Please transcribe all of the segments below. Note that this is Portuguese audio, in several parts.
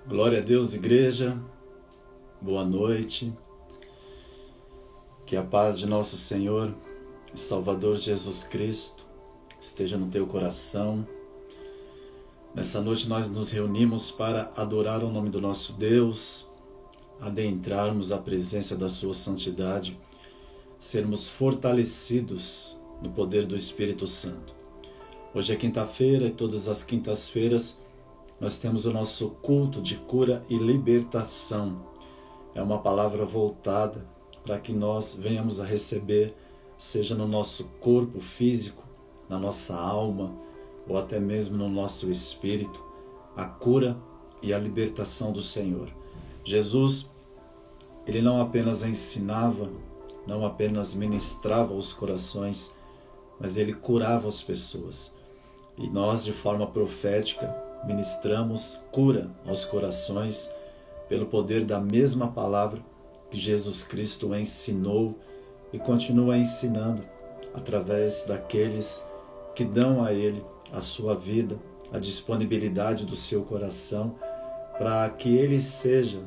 Glória a Deus, igreja, boa noite, que a paz de nosso Senhor e Salvador Jesus Cristo esteja no teu coração. Nessa noite nós nos reunimos para adorar o nome do nosso Deus, adentrarmos a presença da sua santidade, sermos fortalecidos no poder do Espírito Santo. Hoje é quinta-feira e todas as quintas-feiras nós temos o nosso culto de cura e libertação. É uma palavra voltada para que nós venhamos a receber, seja no nosso corpo físico, na nossa alma, ou até mesmo no nosso espírito, a cura e a libertação do Senhor. Jesus, ele não apenas ensinava, não apenas ministrava os corações, mas ele curava as pessoas. E nós, de forma profética, ministramos cura aos corações pelo poder da mesma palavra que Jesus Cristo ensinou e continua ensinando através daqueles que dão a Ele a sua vida, a disponibilidade do seu coração, para que Ele seja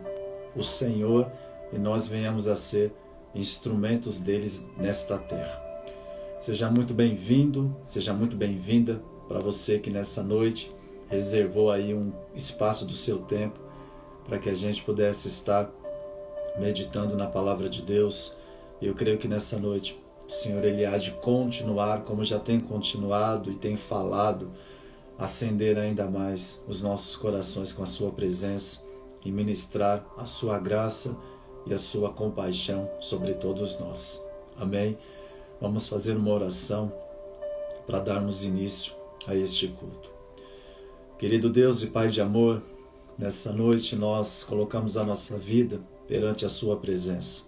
o Senhor e nós venhamos a ser instrumentos deles nesta terra. Seja muito bem-vindo, seja muito bem-vinda para você que nessa noite reservou aí um espaço do seu tempo para que a gente pudesse estar meditando na palavra de Deus. E eu creio que nessa noite o Senhor ele há de continuar, como já tem continuado e tem falado, acender ainda mais os nossos corações com a sua presença e ministrar a sua graça e a sua compaixão sobre todos nós. Amém? Vamos fazer uma oração para darmos início a este culto. Querido Deus e Pai de amor, nessa noite nós colocamos a nossa vida perante a sua presença.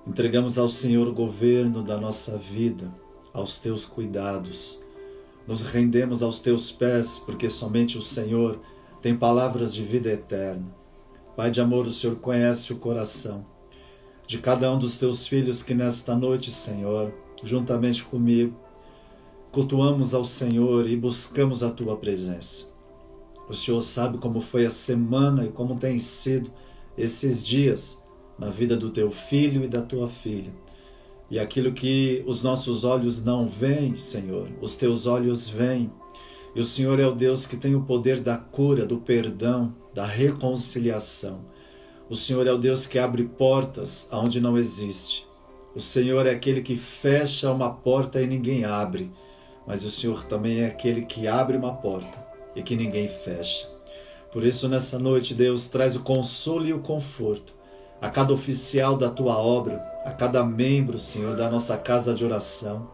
Entregamos ao Senhor o governo da nossa vida, aos teus cuidados. Nos rendemos aos teus pés, porque somente o Senhor tem palavras de vida eterna. Pai de amor, o Senhor conhece o coração de cada um dos teus filhos que nesta noite, Senhor, juntamente comigo, cultuamos ao Senhor e buscamos a tua presença. O Senhor sabe como foi a semana e como tem sido esses dias na vida do teu filho e da tua filha. E aquilo que os nossos olhos não veem, Senhor, os teus olhos veem. E o Senhor é o Deus que tem o poder da cura, do perdão, da reconciliação. O Senhor é o Deus que abre portas onde não existe. O Senhor é aquele que fecha uma porta e ninguém abre. Mas o Senhor também é aquele que abre uma porta e que ninguém fecha. Por isso, nessa noite, Deus, traz o consolo e o conforto a cada oficial da tua obra, a cada membro, Senhor, da nossa casa de oração,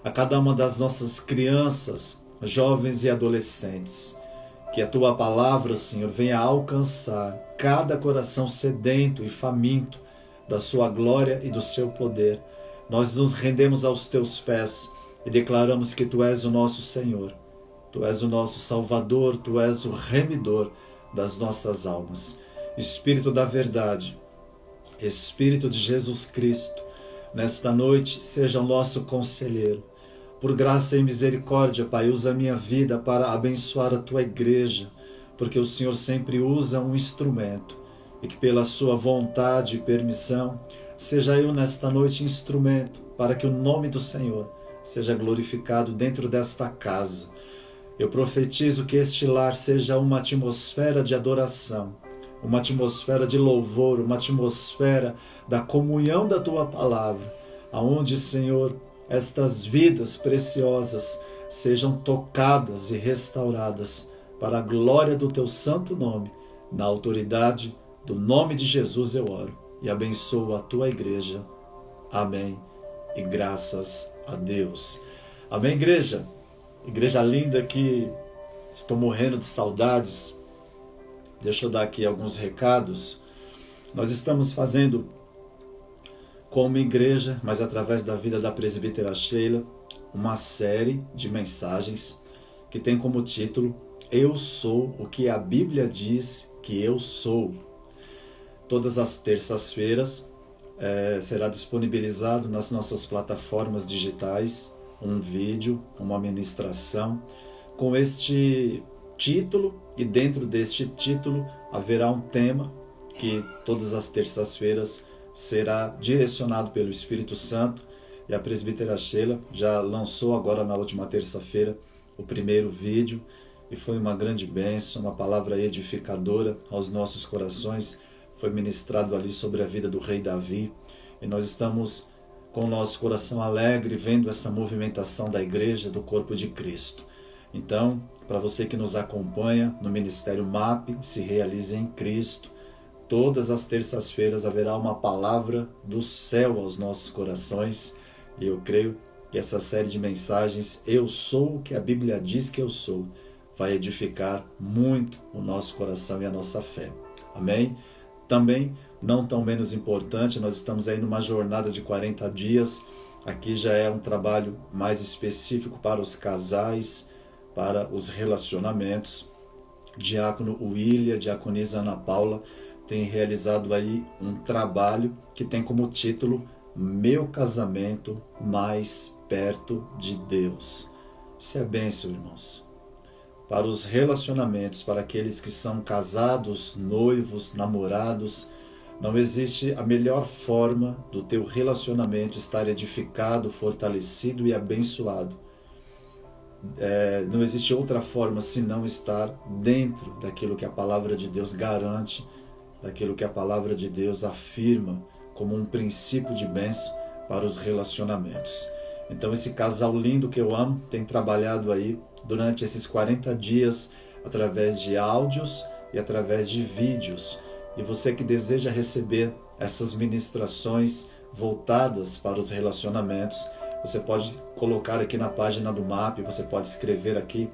a cada uma das nossas crianças, jovens e adolescentes. Que a tua palavra, Senhor, venha alcançar cada coração sedento e faminto da sua glória e do seu poder. Nós nos rendemos aos teus pés e declaramos que tu és o nosso Senhor. Tu és o nosso Salvador, Tu és o remidor das nossas almas. Espírito da verdade, Espírito de Jesus Cristo, nesta noite seja o nosso conselheiro. Por graça e misericórdia, Pai, usa a minha vida para abençoar a Tua igreja, porque o Senhor sempre usa um instrumento, e que pela Sua vontade e permissão, seja eu nesta noite instrumento para que o nome do Senhor seja glorificado dentro desta casa. Eu profetizo que este lar seja uma atmosfera de adoração, uma atmosfera de louvor, uma atmosfera da comunhão da Tua palavra, aonde, Senhor, estas vidas preciosas sejam tocadas e restauradas para a glória do Teu santo nome. Na autoridade do nome de Jesus eu oro e abençoo a Tua igreja. Amém. E graças a Deus. Amém, igreja? Igreja linda que estou morrendo de saudades. Deixa eu dar aqui alguns recados. Nós estamos fazendo como igreja, mas através da vida da presbítera Sheila, uma série de mensagens que tem como título Eu Sou o que a Bíblia diz que eu sou. Todas as terças-feiras será disponibilizado nas nossas plataformas digitais um vídeo, uma ministração com este título e dentro deste título haverá um tema que todas as terças-feiras será direcionado pelo Espírito Santo, e a presbítera Sheila já lançou agora na última terça-feira o primeiro vídeo, e foi uma grande bênção, uma palavra edificadora aos nossos corações. Foi ministrado ali sobre a vida do rei Davi, e nós estamos com o nosso coração alegre vendo essa movimentação da igreja, do corpo de Cristo. Então, para você que nos acompanha no Ministério MAP, se realiza em Cristo, todas as terças-feiras haverá uma palavra do céu aos nossos corações, e eu creio que essa série de mensagens, Eu Sou o que a Bíblia diz que eu sou, vai edificar muito o nosso coração e a nossa fé. Amém? Também, não tão menos importante, nós estamos aí numa jornada de 40 dias. Aqui já é um trabalho mais específico para os casais, para os relacionamentos. Diácono William, diaconisa Ana Paula, tem realizado aí um trabalho que tem como título Meu Casamento Mais Perto de Deus. Isso é bênção, irmãos. Para os relacionamentos, para aqueles que são casados, noivos, namorados, não existe a melhor forma do teu relacionamento estar edificado, fortalecido e abençoado. Não existe outra forma senão estar dentro daquilo que a palavra de Deus garante, daquilo que a palavra de Deus afirma como um princípio de bênção para os relacionamentos. Então esse casal lindo que eu amo tem trabalhado aí durante esses 40 dias através de áudios e através de vídeos. E você que deseja receber essas ministrações voltadas para os relacionamentos, você pode colocar aqui na página do MAP, você pode escrever aqui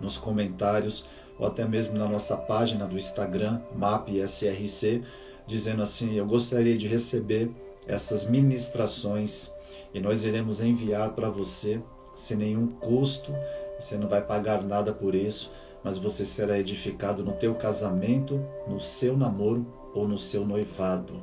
nos comentários ou até mesmo na nossa página do Instagram, MAPSRC, dizendo assim: eu gostaria de receber essas ministrações, e nós iremos enviar para você sem nenhum custo. Você não vai pagar nada por isso, mas você será edificado no teu casamento, no seu namoro ou no seu noivado.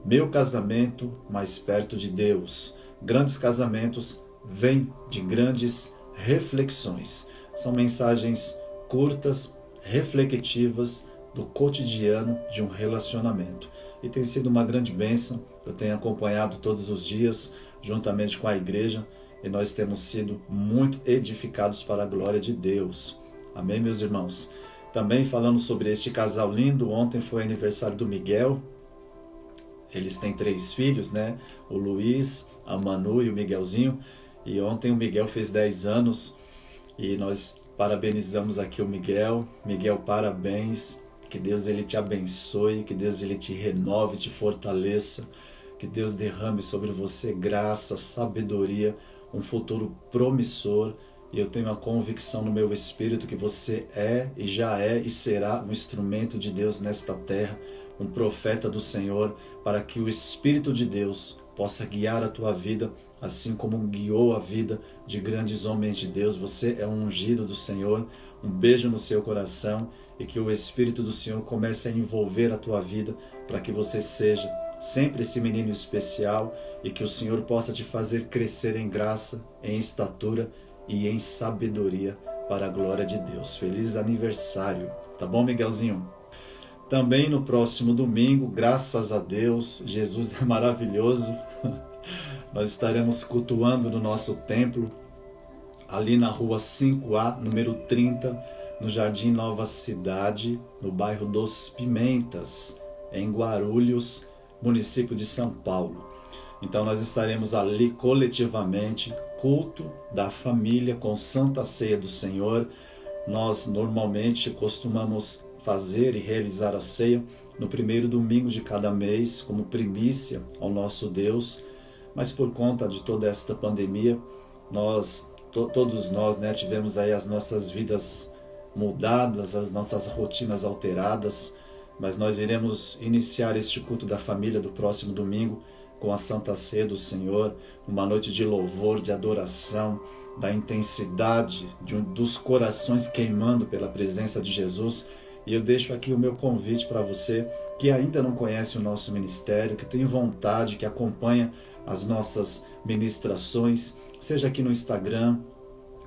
Meu casamento mais perto de Deus. Grandes casamentos vêm de grandes reflexões. São mensagens curtas, reflexivas do cotidiano de um relacionamento. E tem sido uma grande bênção. Eu tenho acompanhado todos os dias, juntamente com a igreja, e nós temos sido muito edificados para a glória de Deus. Amém, meus irmãos? Também falando sobre este casal lindo, ontem foi aniversário do Miguel. Eles têm 3 filhos, né? O Luiz, a Manu e o Miguelzinho. E ontem o Miguel fez 10 anos e nós parabenizamos aqui o Miguel. Miguel, parabéns. Que Deus ele te abençoe, que Deus ele te renove, te fortaleça. Que Deus derrame sobre você graça, sabedoria, um futuro promissor. E eu tenho a convicção no meu espírito que você é e já é e será um instrumento de Deus nesta terra, um profeta do Senhor, para que o Espírito de Deus possa guiar a tua vida, assim como guiou a vida de grandes homens de Deus. Você é um ungido do Senhor. Um beijo no seu coração e que o Espírito do Senhor comece a envolver a tua vida para que você seja sempre esse menino especial e que o Senhor possa te fazer crescer em graça, em estatura e em sabedoria para a glória de Deus. Feliz aniversário, tá bom, Miguelzinho? Também no próximo domingo, graças a Deus, Jesus é maravilhoso, nós estaremos cultuando no nosso templo, ali na rua 5A, número 30, no Jardim Nova Cidade, no bairro dos Pimentas, em Guarulhos, município de São Paulo. Então nós estaremos ali coletivamente, culto da família com Santa Ceia do Senhor. Nós normalmente costumamos fazer e realizar a ceia no primeiro domingo de cada mês, como primícia ao nosso Deus, mas por conta de toda esta pandemia, todos nós tivemos aí as nossas vidas mudadas, as nossas rotinas alteradas, mas nós iremos iniciar este culto da família do próximo domingo com a Santa Ceia do Senhor, uma noite de louvor, de adoração, da intensidade dos corações queimando pela presença de Jesus. E eu deixo aqui o meu convite para você que ainda não conhece o nosso ministério, que tem vontade, que acompanha as nossas ministrações, seja aqui no Instagram,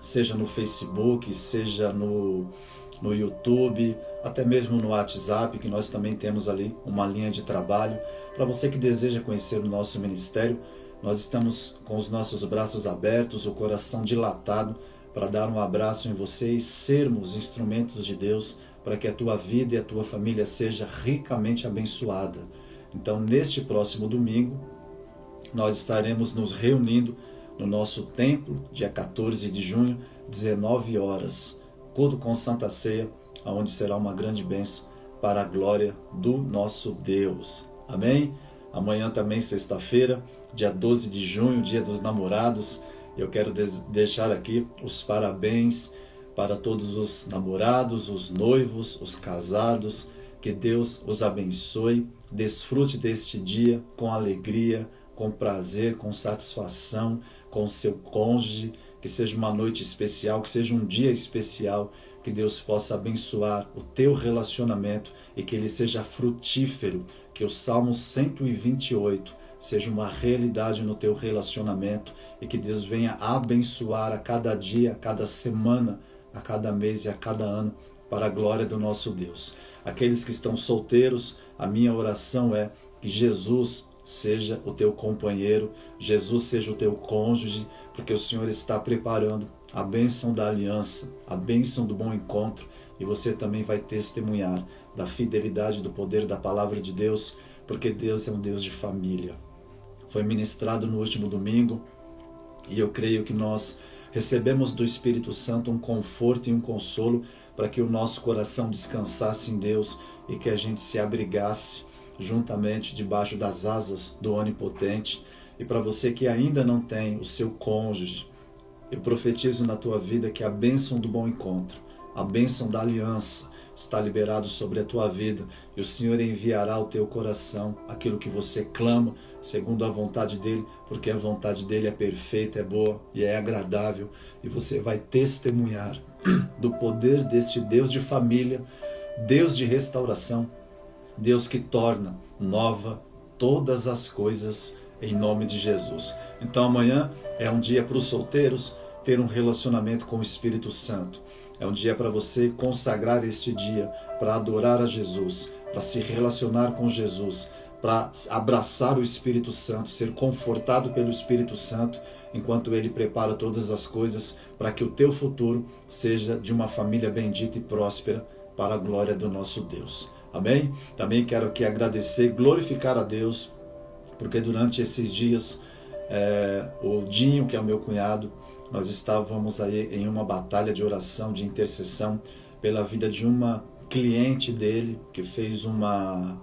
seja no Facebook, seja no no YouTube, até mesmo no WhatsApp, que nós também temos ali uma linha de trabalho. Para você que deseja conhecer o nosso ministério, nós estamos com os nossos braços abertos, o coração dilatado, para dar um abraço em você e sermos instrumentos de Deus para que a tua vida e a tua família seja ricamente abençoada. Então, neste próximo domingo, nós estaremos nos reunindo no nosso templo, dia 14 de junho, 19 horas, culto com Santa Ceia, onde será uma grande bênção para a glória do nosso Deus. Amém? Amanhã também, sexta-feira, dia 12 de junho, dia dos namorados. Eu quero deixar aqui os parabéns para todos os namorados, os noivos, os casados. Que Deus os abençoe. Desfrute deste dia com alegria, com prazer, com satisfação, com seu cônjuge. Que seja uma noite especial, que seja um dia especial. Que Deus possa abençoar o teu relacionamento e que ele seja frutífero. Que o Salmo 128 seja uma realidade no teu relacionamento e que Deus venha abençoar a cada dia, a cada semana, a cada mês e a cada ano, para a glória do nosso Deus. Aqueles que estão solteiros, a minha oração é que Jesus seja o teu companheiro, Jesus seja o teu cônjuge, porque o Senhor está preparando a bênção da aliança, a bênção do bom encontro, e você também vai testemunhar da fidelidade, do poder da palavra de Deus, porque Deus é um Deus de família. Foi ministrado no último domingo, e eu creio que nós recebemos do Espírito Santo um conforto e um consolo para que o nosso coração descansasse em Deus e que a gente se abrigasse juntamente debaixo das asas do Onipotente. E para você que ainda não tem o seu cônjuge, eu profetizo na tua vida que a bênção do bom encontro, a bênção da aliança está liberado sobre a tua vida e o Senhor enviará ao teu coração aquilo que você clama segundo a vontade dele, porque a vontade dele é perfeita, é boa e é agradável, e você vai testemunhar do poder deste Deus de família, Deus de restauração, Deus que torna nova todas as coisas em nome de Jesus. Então amanhã é um dia para os solteiros ter um relacionamento com o Espírito Santo. É um dia para você consagrar este dia para adorar a Jesus, para se relacionar com Jesus, para abraçar o Espírito Santo, ser confortado pelo Espírito Santo, enquanto Ele prepara todas as coisas para que o teu futuro seja de uma família bendita e próspera para a glória do nosso Deus. Amém? Também quero aqui agradecer, glorificar a Deus, porque durante esses dias, o Dinho, que é o meu cunhado, nós estávamos aí em uma batalha de oração, de intercessão pela vida de uma cliente dele que fez uma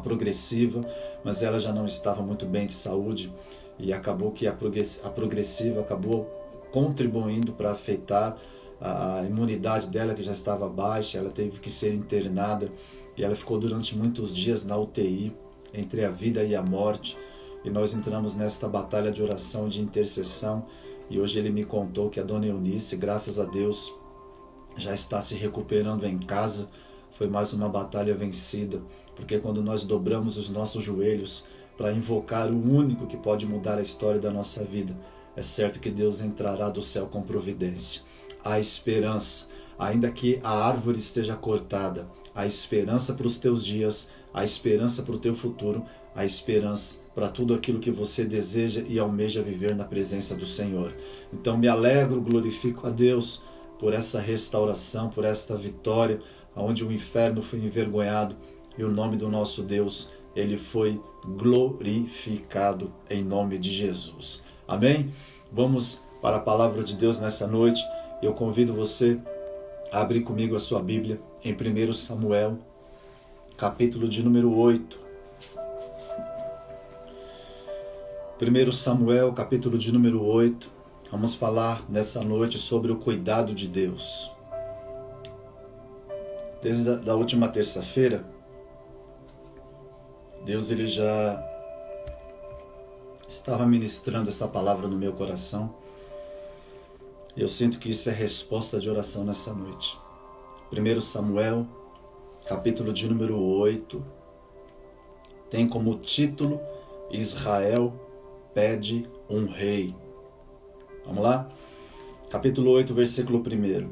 progressiva, mas ela já não estava muito bem de saúde e acabou que a progressiva acabou contribuindo para afetar a imunidade dela, que já estava baixa. Ela teve que ser internada e ela ficou durante muitos dias na UTI, entre a vida e a morte, e nós entramos nesta batalha de oração, de intercessão. E hoje ele me contou que a dona Eunice, graças a Deus, já está se recuperando em casa. Foi mais uma batalha vencida, porque quando nós dobramos os nossos joelhos para invocar o único que pode mudar a história da nossa vida, é certo que Deus entrará do céu com providência. Há esperança, ainda que a árvore esteja cortada, há esperança para os teus dias, há esperança para o teu futuro, há esperança para tudo aquilo que você deseja e almeja viver na presença do Senhor. Então me alegro, glorifico a Deus por essa restauração, por esta vitória, onde o inferno foi envergonhado e o nome do nosso Deus, ele foi glorificado em nome de Jesus. Amém? Vamos para a palavra de Deus nessa noite. Eu convido você a abrir comigo a sua Bíblia em 1 Samuel, capítulo de número 8. 1 Samuel, capítulo de número 8, vamos falar nessa noite sobre o cuidado de Deus. Desde a última terça-feira, Deus ele já estava ministrando essa palavra no meu coração. E eu sinto que isso é resposta de oração nessa noite. 1 Samuel, capítulo de número 8, tem como título Israel pede um rei. Vamos lá? Capítulo 8, versículo 1.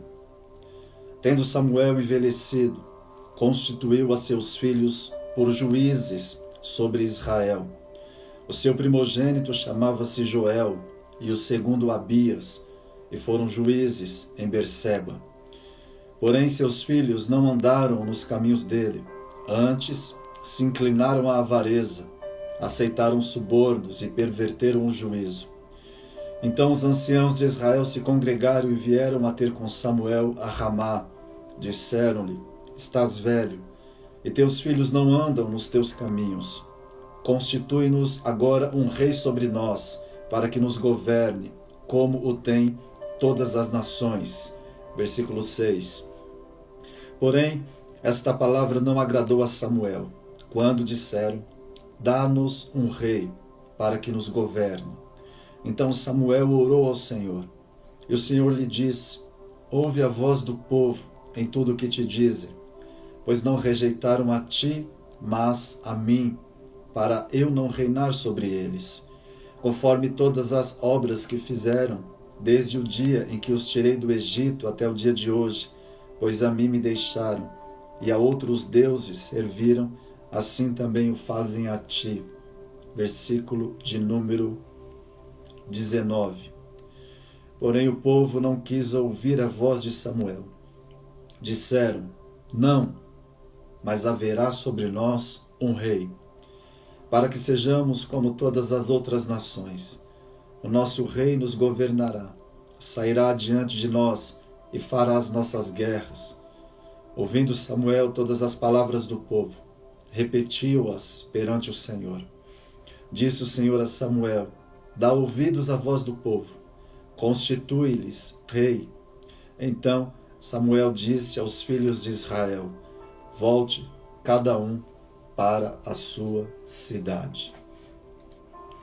Tendo Samuel envelhecido, constituiu a seus filhos por juízes sobre Israel. O seu primogênito chamava-se Joel, e o segundo Abias, e foram juízes em Berseba. Porém seus filhos não andaram nos caminhos dele, antes se inclinaram à avareza, aceitaram subornos e perverteram o juízo. Então os anciãos de Israel se congregaram e vieram a ter com Samuel a Ramá. Disseram-lhe: estás velho, e teus filhos não andam nos teus caminhos. Constitui-nos agora um rei sobre nós, para que nos governe, como o tem todas as nações. Versículo 6. Porém, esta palavra não agradou a Samuel, quando disseram: dá-nos um rei, para que nos governe. Então Samuel orou ao Senhor, e o Senhor lhe disse: ouve a voz do povo em tudo o que te dizem, pois não rejeitaram a ti, mas a mim, para eu não reinar sobre eles, conforme todas as obras que fizeram, desde o dia em que os tirei do Egito até o dia de hoje, pois a mim me deixaram, e a outros deuses serviram, assim também o fazem a ti. Versículo de número 19. Porém o povo não quis ouvir a voz de Samuel. Disseram: não, mas haverá sobre nós um rei, para que sejamos como todas as outras nações. O nosso rei nos governará, sairá diante de nós e fará as nossas guerras. Ouvindo Samuel todas as palavras do povo, repetiu-as perante o Senhor. Disse o Senhor a Samuel: dá ouvidos à voz do povo, constitui-lhes rei. Então Samuel disse aos filhos de Israel: volte cada um para a sua cidade.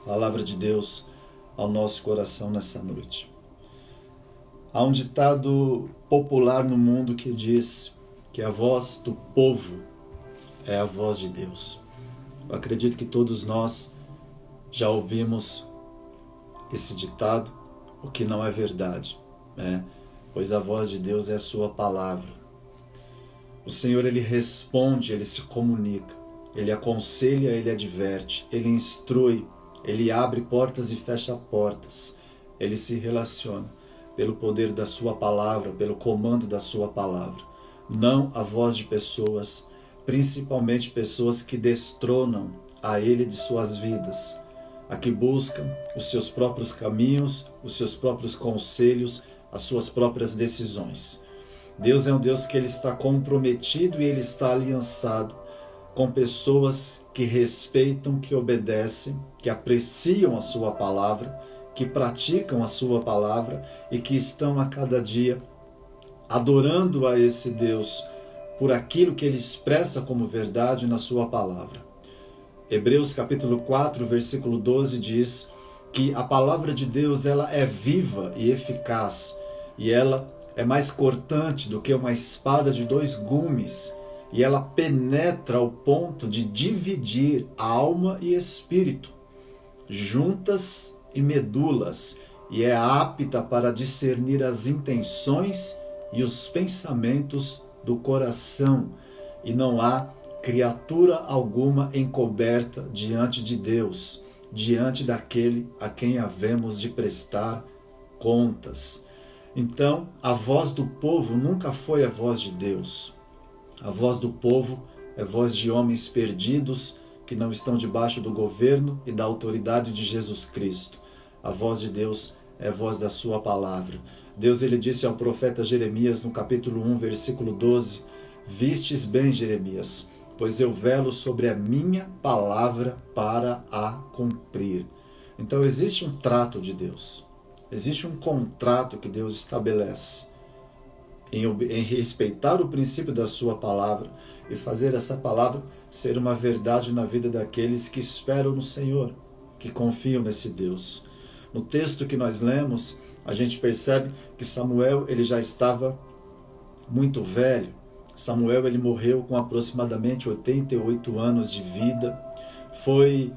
Palavra de Deus ao nosso coração nessa noite. Há um ditado popular no mundo que diz que a voz do povo é a voz de Deus. Eu acredito que todos nós já ouvimos esse ditado, o que não é verdade, né? Pois a voz de Deus é a sua palavra. O Senhor, Ele responde, Ele se comunica, Ele aconselha, Ele adverte, Ele instrui, Ele abre portas e fecha portas, Ele se relaciona pelo poder da sua palavra, pelo comando da sua palavra. Não a voz de pessoas, principalmente pessoas que destronam a Ele de suas vidas, a que buscam os seus próprios caminhos, os seus próprios conselhos, as suas próprias decisões. Deus é um Deus que Ele está comprometido e Ele está aliançado com pessoas que respeitam, que obedecem, que apreciam a sua palavra, que praticam a sua palavra e que estão a cada dia adorando a esse Deus por aquilo que Ele expressa como verdade na sua palavra. Hebreus capítulo 4, versículo 12 diz que a palavra de Deus ela é viva e eficaz, e ela é mais cortante do que uma espada de 2 gumes, e ela penetra ao ponto de dividir alma e espírito, juntas e medulas, e é apta para discernir as intenções e os pensamentos do coração, e não há criatura alguma encoberta diante de Deus, diante daquele a quem havemos de prestar contas. Então, a voz do povo nunca foi a voz de Deus. A voz do povo é voz de homens perdidos que não estão debaixo do governo e da autoridade de Jesus Cristo. A voz de Deus é a voz da sua palavra. Deus ele disse ao profeta Jeremias no capítulo 1, versículo 12: vistes bem, Jeremias, pois eu velo sobre a minha palavra para a cumprir. Então existe um trato de Deus, existe um contrato que Deus estabelece em respeitar o princípio da sua palavra e fazer essa palavra ser uma verdade na vida daqueles que esperam no Senhor, que confiam nesse Deus. No texto que nós lemos, a gente percebe que Samuel ele já estava muito velho. Samuel ele morreu com aproximadamente 88 anos de vida. Foi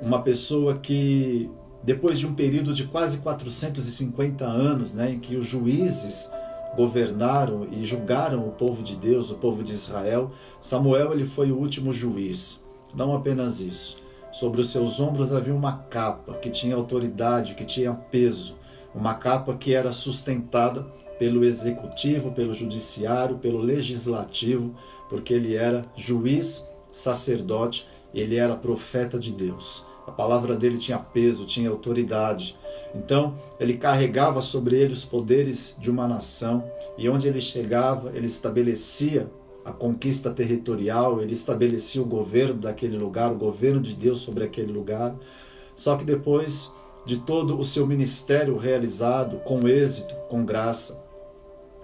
uma pessoa que, depois de um período de quase 450 anos, em que os juízes governaram e julgaram o povo de Deus, o povo de Israel, Samuel ele foi o último juiz. Não apenas isso. Sobre os seus ombros havia uma capa que tinha autoridade, que tinha peso. Uma capa que era sustentada pelo executivo, pelo judiciário, pelo legislativo, porque ele era juiz, sacerdote, ele era profeta de Deus. A palavra dele tinha peso, tinha autoridade. Então, ele carregava sobre ele os poderes de uma nação, e onde ele chegava, ele estabelecia a conquista territorial, ele estabelecia o governo daquele lugar, o governo de Deus sobre aquele lugar. Só que depois de todo o seu ministério realizado, com êxito, com graça,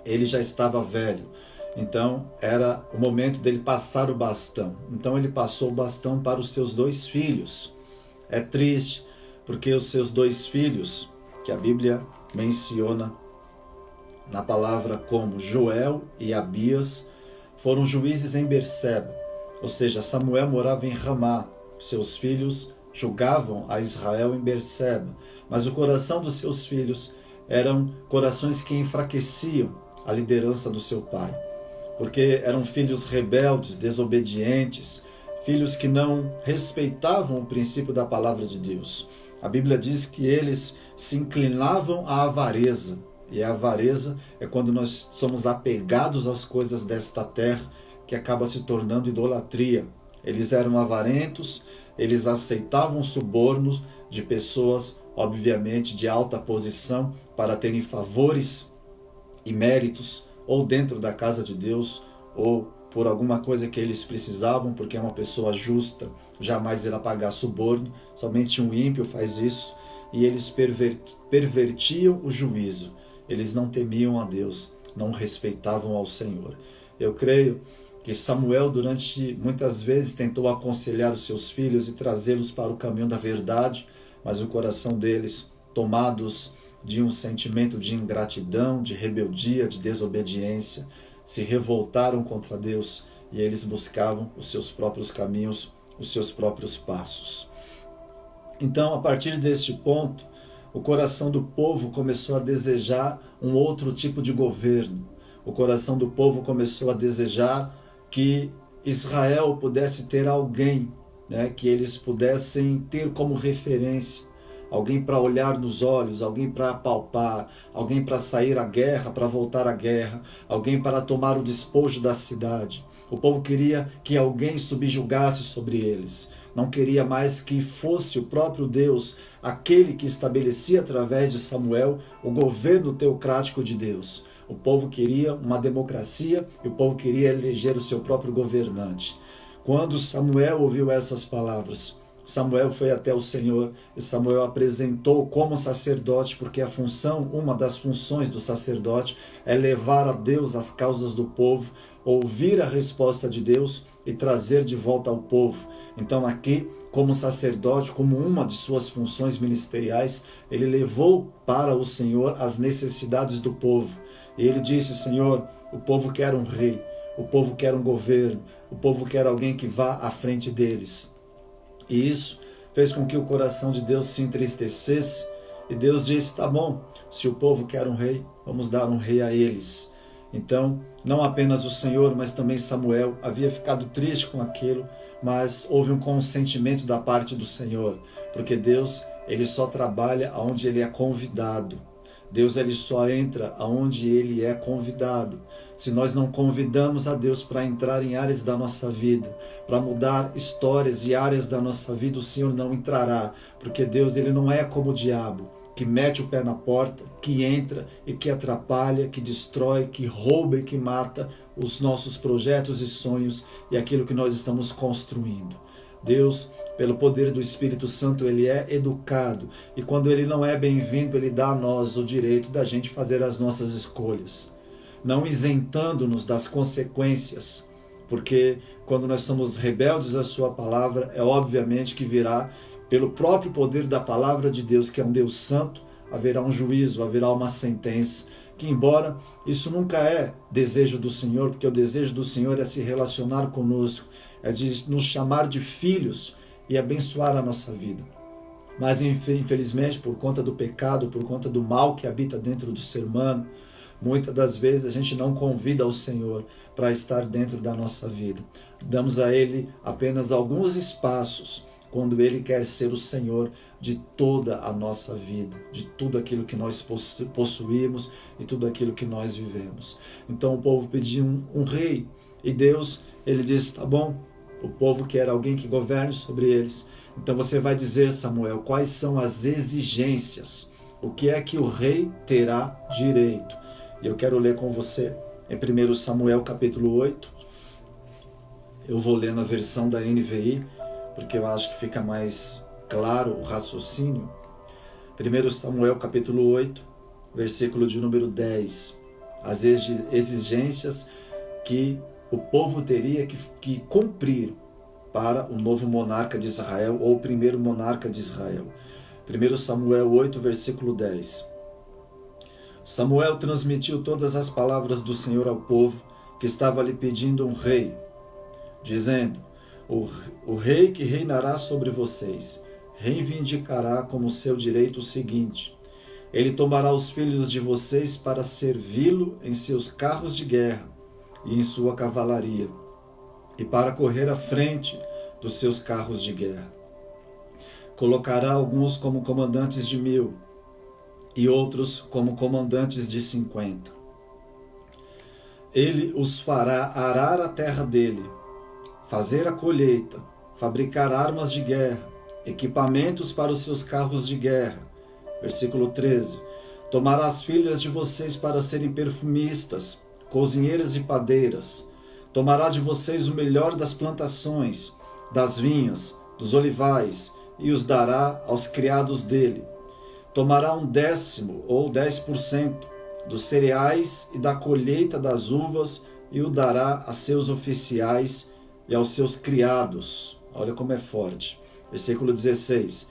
ele já estava velho. Então, era o momento dele passar o bastão. Então, ele passou o bastão para os seus 2 filhos. É triste, porque os seus 2 filhos, que a Bíblia menciona na palavra como Joel e Abias, foram juízes em Berseba. Ou seja, Samuel morava em Ramá. Seus filhos julgavam a Israel em Berseba. Mas o coração dos seus filhos eram corações que enfraqueciam a liderança do seu pai. Porque eram filhos rebeldes, desobedientes, filhos que não respeitavam o princípio da palavra de Deus. A Bíblia diz que eles se inclinavam à avareza. E a avareza é quando nós somos apegados às coisas desta terra, que acaba se tornando idolatria. Eles eram avarentos, eles aceitavam subornos de pessoas, obviamente, de alta posição, para terem favores e méritos, ou dentro da casa de Deus, ou por alguma coisa que eles precisavam, porque uma pessoa justa jamais irá pagar suborno, somente um ímpio faz isso, e eles pervertiam o juízo. Eles não temiam a Deus, não respeitavam ao Senhor. Eu creio que Samuel, durante muitas vezes, tentou aconselhar os seus filhos e trazê-los para o caminho da verdade, mas o coração deles, tomados de um sentimento de ingratidão, de rebeldia, de desobediência, se revoltaram contra Deus e eles buscavam os seus próprios caminhos, os seus próprios passos. Então, a partir deste ponto, o coração do povo começou a desejar um outro tipo de governo. O coração do povo começou a desejar que Israel pudesse ter alguém, que eles pudessem ter como referência. Alguém para olhar nos olhos, alguém para apalpar, alguém para sair à guerra, para voltar à guerra, alguém para tomar o despojo da cidade. O povo queria que alguém subjugasse sobre eles. Não queria mais que fosse o próprio Deus, aquele que estabelecia através de Samuel o governo teocrático de Deus. O povo queria uma democracia e o povo queria eleger o seu próprio governante. Quando Samuel ouviu essas palavras, Samuel foi até o Senhor e Samuel apresentou como sacerdote, porque uma das funções do sacerdote é levar a Deus as causas do povo, ouvir a resposta de Deus e trazer de volta ao povo. Então aqui, como sacerdote, como uma de suas funções ministeriais, ele levou para o Senhor as necessidades do povo. E ele disse: Senhor, o povo quer um rei, o povo quer um governo, o povo quer alguém que vá à frente deles. E isso fez com que o coração de Deus se entristecesse. E Deus disse: tá bom, se o povo quer um rei, vamos dar um rei a eles. Então, não apenas o Senhor, mas também Samuel havia ficado triste com aquilo, mas houve um consentimento da parte do Senhor, porque Deus, ele só trabalha onde ele é convidado. Deus, ele só entra aonde ele é convidado. Se nós não convidamos a Deus para entrar em áreas da nossa vida, para mudar histórias e áreas da nossa vida, o Senhor não entrará, porque Deus, ele não é como o diabo, que mete o pé na porta, que entra e que atrapalha, que destrói, que rouba e que mata os nossos projetos e sonhos e aquilo que nós estamos construindo. Deus, pelo poder do Espírito Santo, ele é educado, e quando ele não é bem-vindo, ele dá a nós o direito da gente fazer as nossas escolhas, não isentando-nos das consequências, porque quando nós somos rebeldes à sua palavra, é obviamente que virá, pelo próprio poder da palavra de Deus, que é um Deus santo, haverá um juízo, haverá uma sentença, que embora isso nunca é desejo do Senhor, porque o desejo do Senhor é se relacionar conosco, é de nos chamar de filhos e abençoar a nossa vida. Mas infelizmente, por conta do pecado, por conta do mal que habita dentro do ser humano, Muitas das vezes a gente não convida o Senhor para estar dentro da nossa vida. Damos a Ele apenas alguns espaços, quando Ele quer ser o Senhor de toda a nossa vida, de tudo aquilo que nós possuímos e tudo aquilo que nós vivemos. Então o povo pediu um rei, e Deus, Ele disse, tá bom, o povo quer alguém que governe sobre eles. Então você vai dizer, Samuel, quais são as exigências, o que é que o rei terá direito. E eu quero ler com você em 1 Samuel capítulo 8, eu vou ler na versão da NVI, porque eu acho que fica mais claro o raciocínio. 1 Samuel capítulo 8, versículo de número 10. As exigências que o povo teria que cumprir para o novo monarca de Israel, ou o primeiro monarca de Israel. 1 Samuel 8, versículo 10. Samuel transmitiu todas as palavras do Senhor ao povo, que estava lhe pedindo um rei, dizendo, o rei que reinará sobre vocês reivindicará como seu direito o seguinte: ele tomará os filhos de vocês para servi-lo em seus carros de guerra e em sua cavalaria, e para correr à frente dos seus carros de guerra. Colocará alguns como comandantes de 1000 e outros como comandantes de 50. Ele os fará arar a terra dele, fazer a colheita, fabricar armas de guerra, equipamentos para os seus carros de guerra. Versículo 13. Tomará as filhas de vocês para serem perfumistas, cozinheiras e padeiras. Tomará de vocês o melhor das plantações, das vinhas, dos olivais, e os dará aos criados dele. Tomará 1/10 ou 10% dos cereais e da colheita das uvas e o dará a seus oficiais e aos seus criados. Olha como é forte. Versículo 16.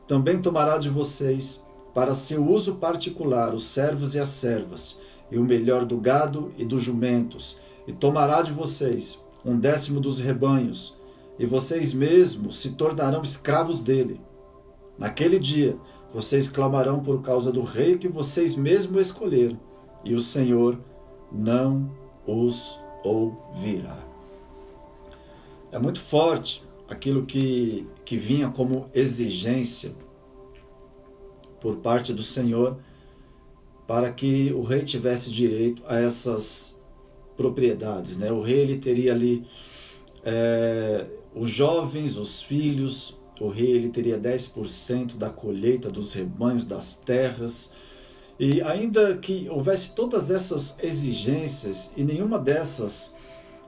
Também tomará de vocês para seu uso particular os servos e as servas, e o melhor do gado e dos jumentos, e tomará de vocês 1/10 dos rebanhos, e vocês mesmos se tornarão escravos dele. Naquele dia, vocês clamarão por causa do rei que vocês mesmos escolheram, e o Senhor não os ouvirá. É muito forte aquilo que vinha como exigência por parte do Senhor para que o rei tivesse direito a essas propriedades, né? O rei ele teria ali os jovens, os filhos. O rei ele teria 10% da colheita dos rebanhos, das terras. E ainda que houvesse todas essas exigências, e nenhuma dessas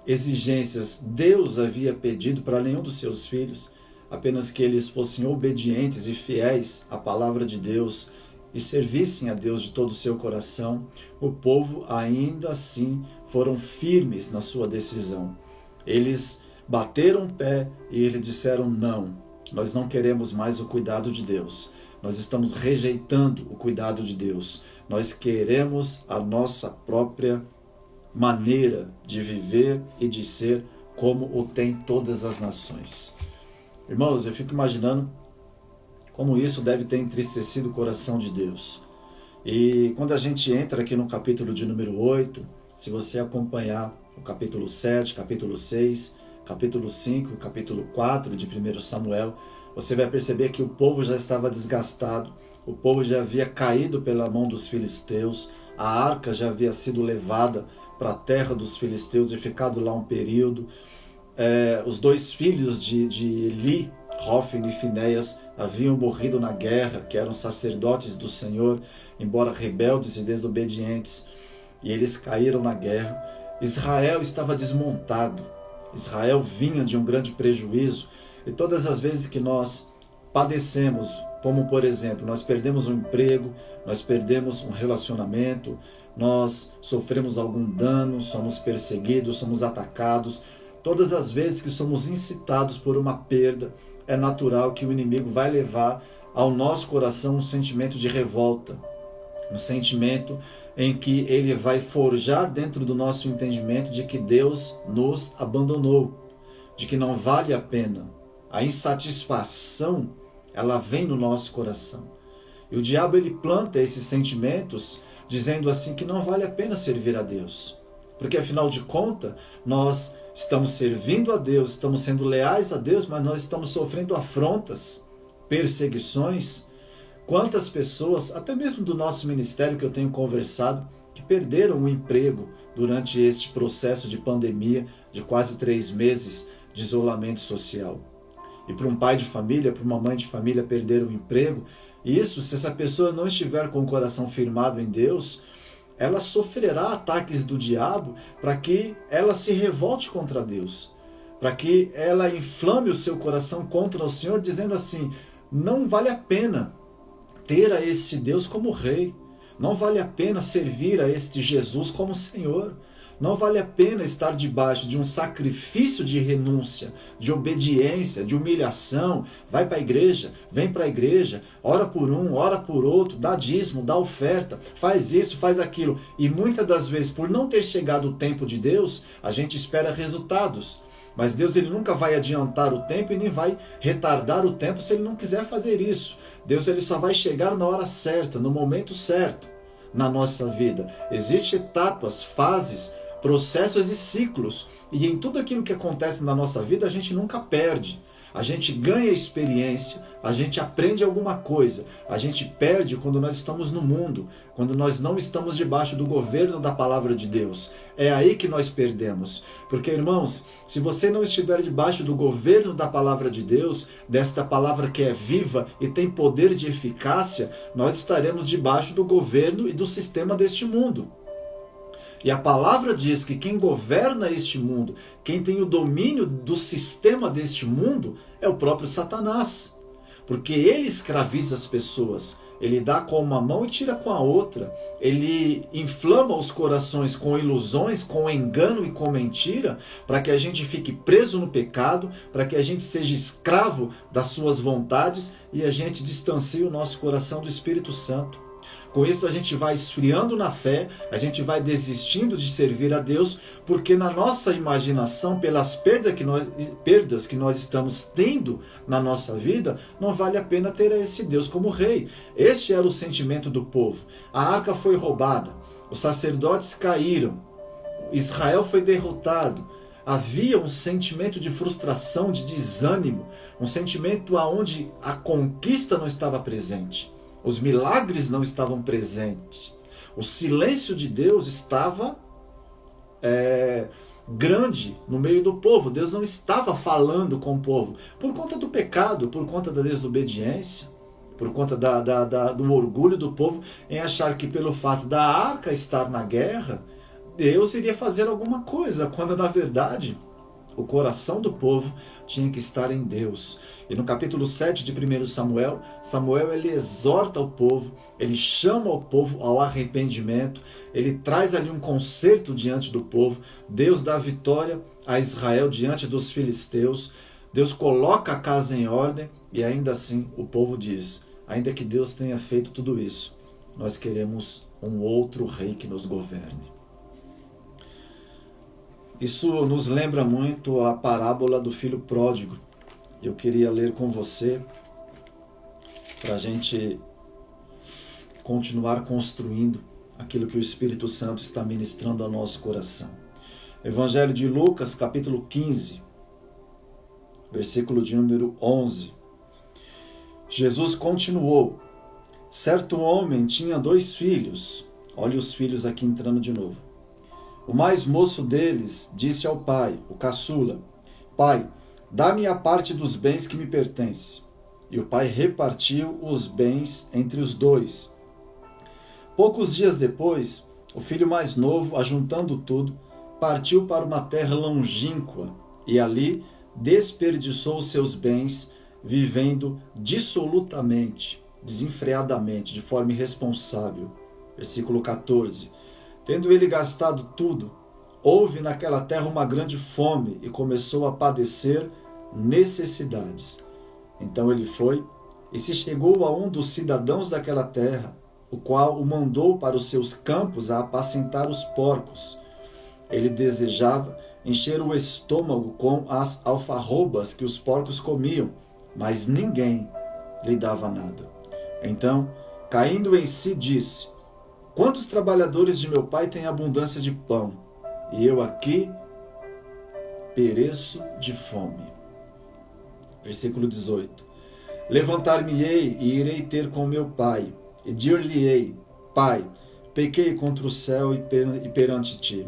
exigências Deus havia pedido para nenhum dos seus filhos, apenas que eles fossem obedientes e fiéis à palavra de Deus e servissem a Deus de todo o seu coração, o povo ainda assim foram firmes na sua decisão. Eles bateram o pé e eles disseram não. Nós não queremos mais o cuidado de Deus. Nós estamos rejeitando o cuidado de Deus. Nós queremos a nossa própria maneira de viver e de ser, como o tem todas as nações. Irmãos, eu fico imaginando como isso deve ter entristecido o coração de Deus. E quando a gente entra aqui no capítulo de número 8, se você acompanhar o capítulo 7, capítulo 6, capítulo 5, capítulo 4 de 1 Samuel, você vai perceber que o povo já estava desgastado, o povo já havia caído pela mão dos filisteus, a arca já havia sido levada para a terra dos filisteus e ficado lá um período. Os dois filhos de Eli, Hófni e Finéias, haviam morrido na guerra, que eram sacerdotes do Senhor, embora rebeldes e desobedientes, e eles caíram na guerra. Israel estava desmontado. Israel vinha de um grande prejuízo, e todas as vezes que nós padecemos, como por exemplo, nós perdemos um emprego, nós perdemos um relacionamento, nós sofremos algum dano, somos perseguidos, somos atacados, todas as vezes que somos incitados por uma perda, é natural que o inimigo vai levar ao nosso coração um sentimento de revolta, um sentimento em que ele vai forjar dentro do nosso entendimento de que Deus nos abandonou, de que não vale a pena. A insatisfação, ela vem no nosso coração. E o diabo ele planta esses sentimentos dizendo assim que não vale a pena servir a Deus. Porque afinal de contas, nós estamos servindo a Deus, estamos sendo leais a Deus, mas nós estamos sofrendo afrontas, perseguições. Quantas pessoas, até mesmo do nosso ministério que eu tenho conversado, que perderam o emprego durante este processo de pandemia de quase 3 meses de isolamento social. E para um pai de família, para uma mãe de família perder o emprego, isso, se essa pessoa não estiver com o coração firmado em Deus, ela sofrerá ataques do diabo para que ela se revolte contra Deus, para que ela inflame o seu coração contra o Senhor, dizendo assim: não vale a pena ter a este Deus como rei, não vale a pena servir a este Jesus como Senhor, não vale a pena estar debaixo de um sacrifício de renúncia, de obediência, de humilhação. Vai para a igreja, vem para a igreja, ora por um, ora por outro, dá dízimo, dá oferta, faz isso, faz aquilo. E muitas das vezes, por não ter chegado o tempo de Deus, a gente espera resultados. Mas Deus, ele nunca vai adiantar o tempo e nem vai retardar o tempo se ele não quiser fazer isso. Deus, ele só vai chegar na hora certa, no momento certo na nossa vida. Existem etapas, fases, processos e ciclos. E em tudo aquilo que acontece na nossa vida, a gente nunca perde. A gente ganha experiência, a gente aprende alguma coisa. A gente perde quando nós estamos no mundo, quando nós não estamos debaixo do governo da palavra de Deus. É aí que nós perdemos. Porque, irmãos, se você não estiver debaixo do governo da palavra de Deus, desta palavra que é viva e tem poder de eficácia, nós estaremos debaixo do governo e do sistema deste mundo. E a palavra diz que quem governa este mundo, quem tem o domínio do sistema deste mundo, é o próprio Satanás. Porque ele escraviza as pessoas. Ele dá com uma mão e tira com a outra. Ele inflama os corações com ilusões, com engano e com mentira, para que a gente fique preso no pecado, para que a gente seja escravo das suas vontades e a gente distancie o nosso coração do Espírito Santo. Com isso a gente vai esfriando na fé, a gente vai desistindo de servir a Deus, porque na nossa imaginação, pelas perdas que nós estamos tendo na nossa vida, não vale a pena ter esse Deus como rei. Este era o sentimento do povo. A arca foi roubada, os sacerdotes caíram, Israel foi derrotado. Havia um sentimento de frustração, de desânimo, um sentimento onde a conquista não estava presente. Os milagres não estavam presentes. O silêncio de Deus estava grande no meio do povo. Deus não estava falando com o povo. Por conta do pecado, por conta da desobediência, por conta do orgulho do povo em achar que pelo fato da arca estar na guerra, Deus iria fazer alguma coisa, quando na verdade o coração do povo tinha que estar em Deus. E no capítulo 7 de 1 Samuel, ele exorta o povo, ele chama o povo ao arrependimento, ele traz ali um conserto diante do povo. Deus dá vitória a Israel diante dos filisteus. Deus coloca a casa em ordem e ainda assim o povo diz: ainda que Deus tenha feito tudo isso, nós queremos um outro rei que nos governe. Isso nos lembra muito a parábola do filho pródigo. Eu queria ler com você para a gente continuar construindo aquilo que o Espírito Santo está ministrando ao nosso coração. Evangelho de Lucas, capítulo 15, versículo de número 11. Jesus continuou: certo homem tinha 2 filhos. Olha os filhos aqui entrando de novo. O mais moço deles disse ao pai, o caçula: pai, dá-me a parte dos bens que me pertence. E o pai repartiu os bens entre os 2. Poucos dias depois, o filho mais novo, ajuntando tudo, partiu para uma terra longínqua e ali desperdiçou seus bens, vivendo dissolutamente, desenfreadamente, de forma irresponsável. Versículo 14. Tendo ele gastado tudo, houve naquela terra uma grande fome e começou a padecer necessidades. Então ele foi e se chegou a um dos cidadãos daquela terra, o qual o mandou para os seus campos a apacentar os porcos. Ele desejava encher o estômago com as alfarrobas que os porcos comiam, mas ninguém lhe dava nada. Então, caindo em si, disse: Quantos trabalhadores de meu pai têm abundância de pão, e eu aqui pereço de fome. Versículo 18. Levantar-me-ei e irei ter com meu pai, e dir-lhe-ei: Pai, pequei contra o céu e perante ti.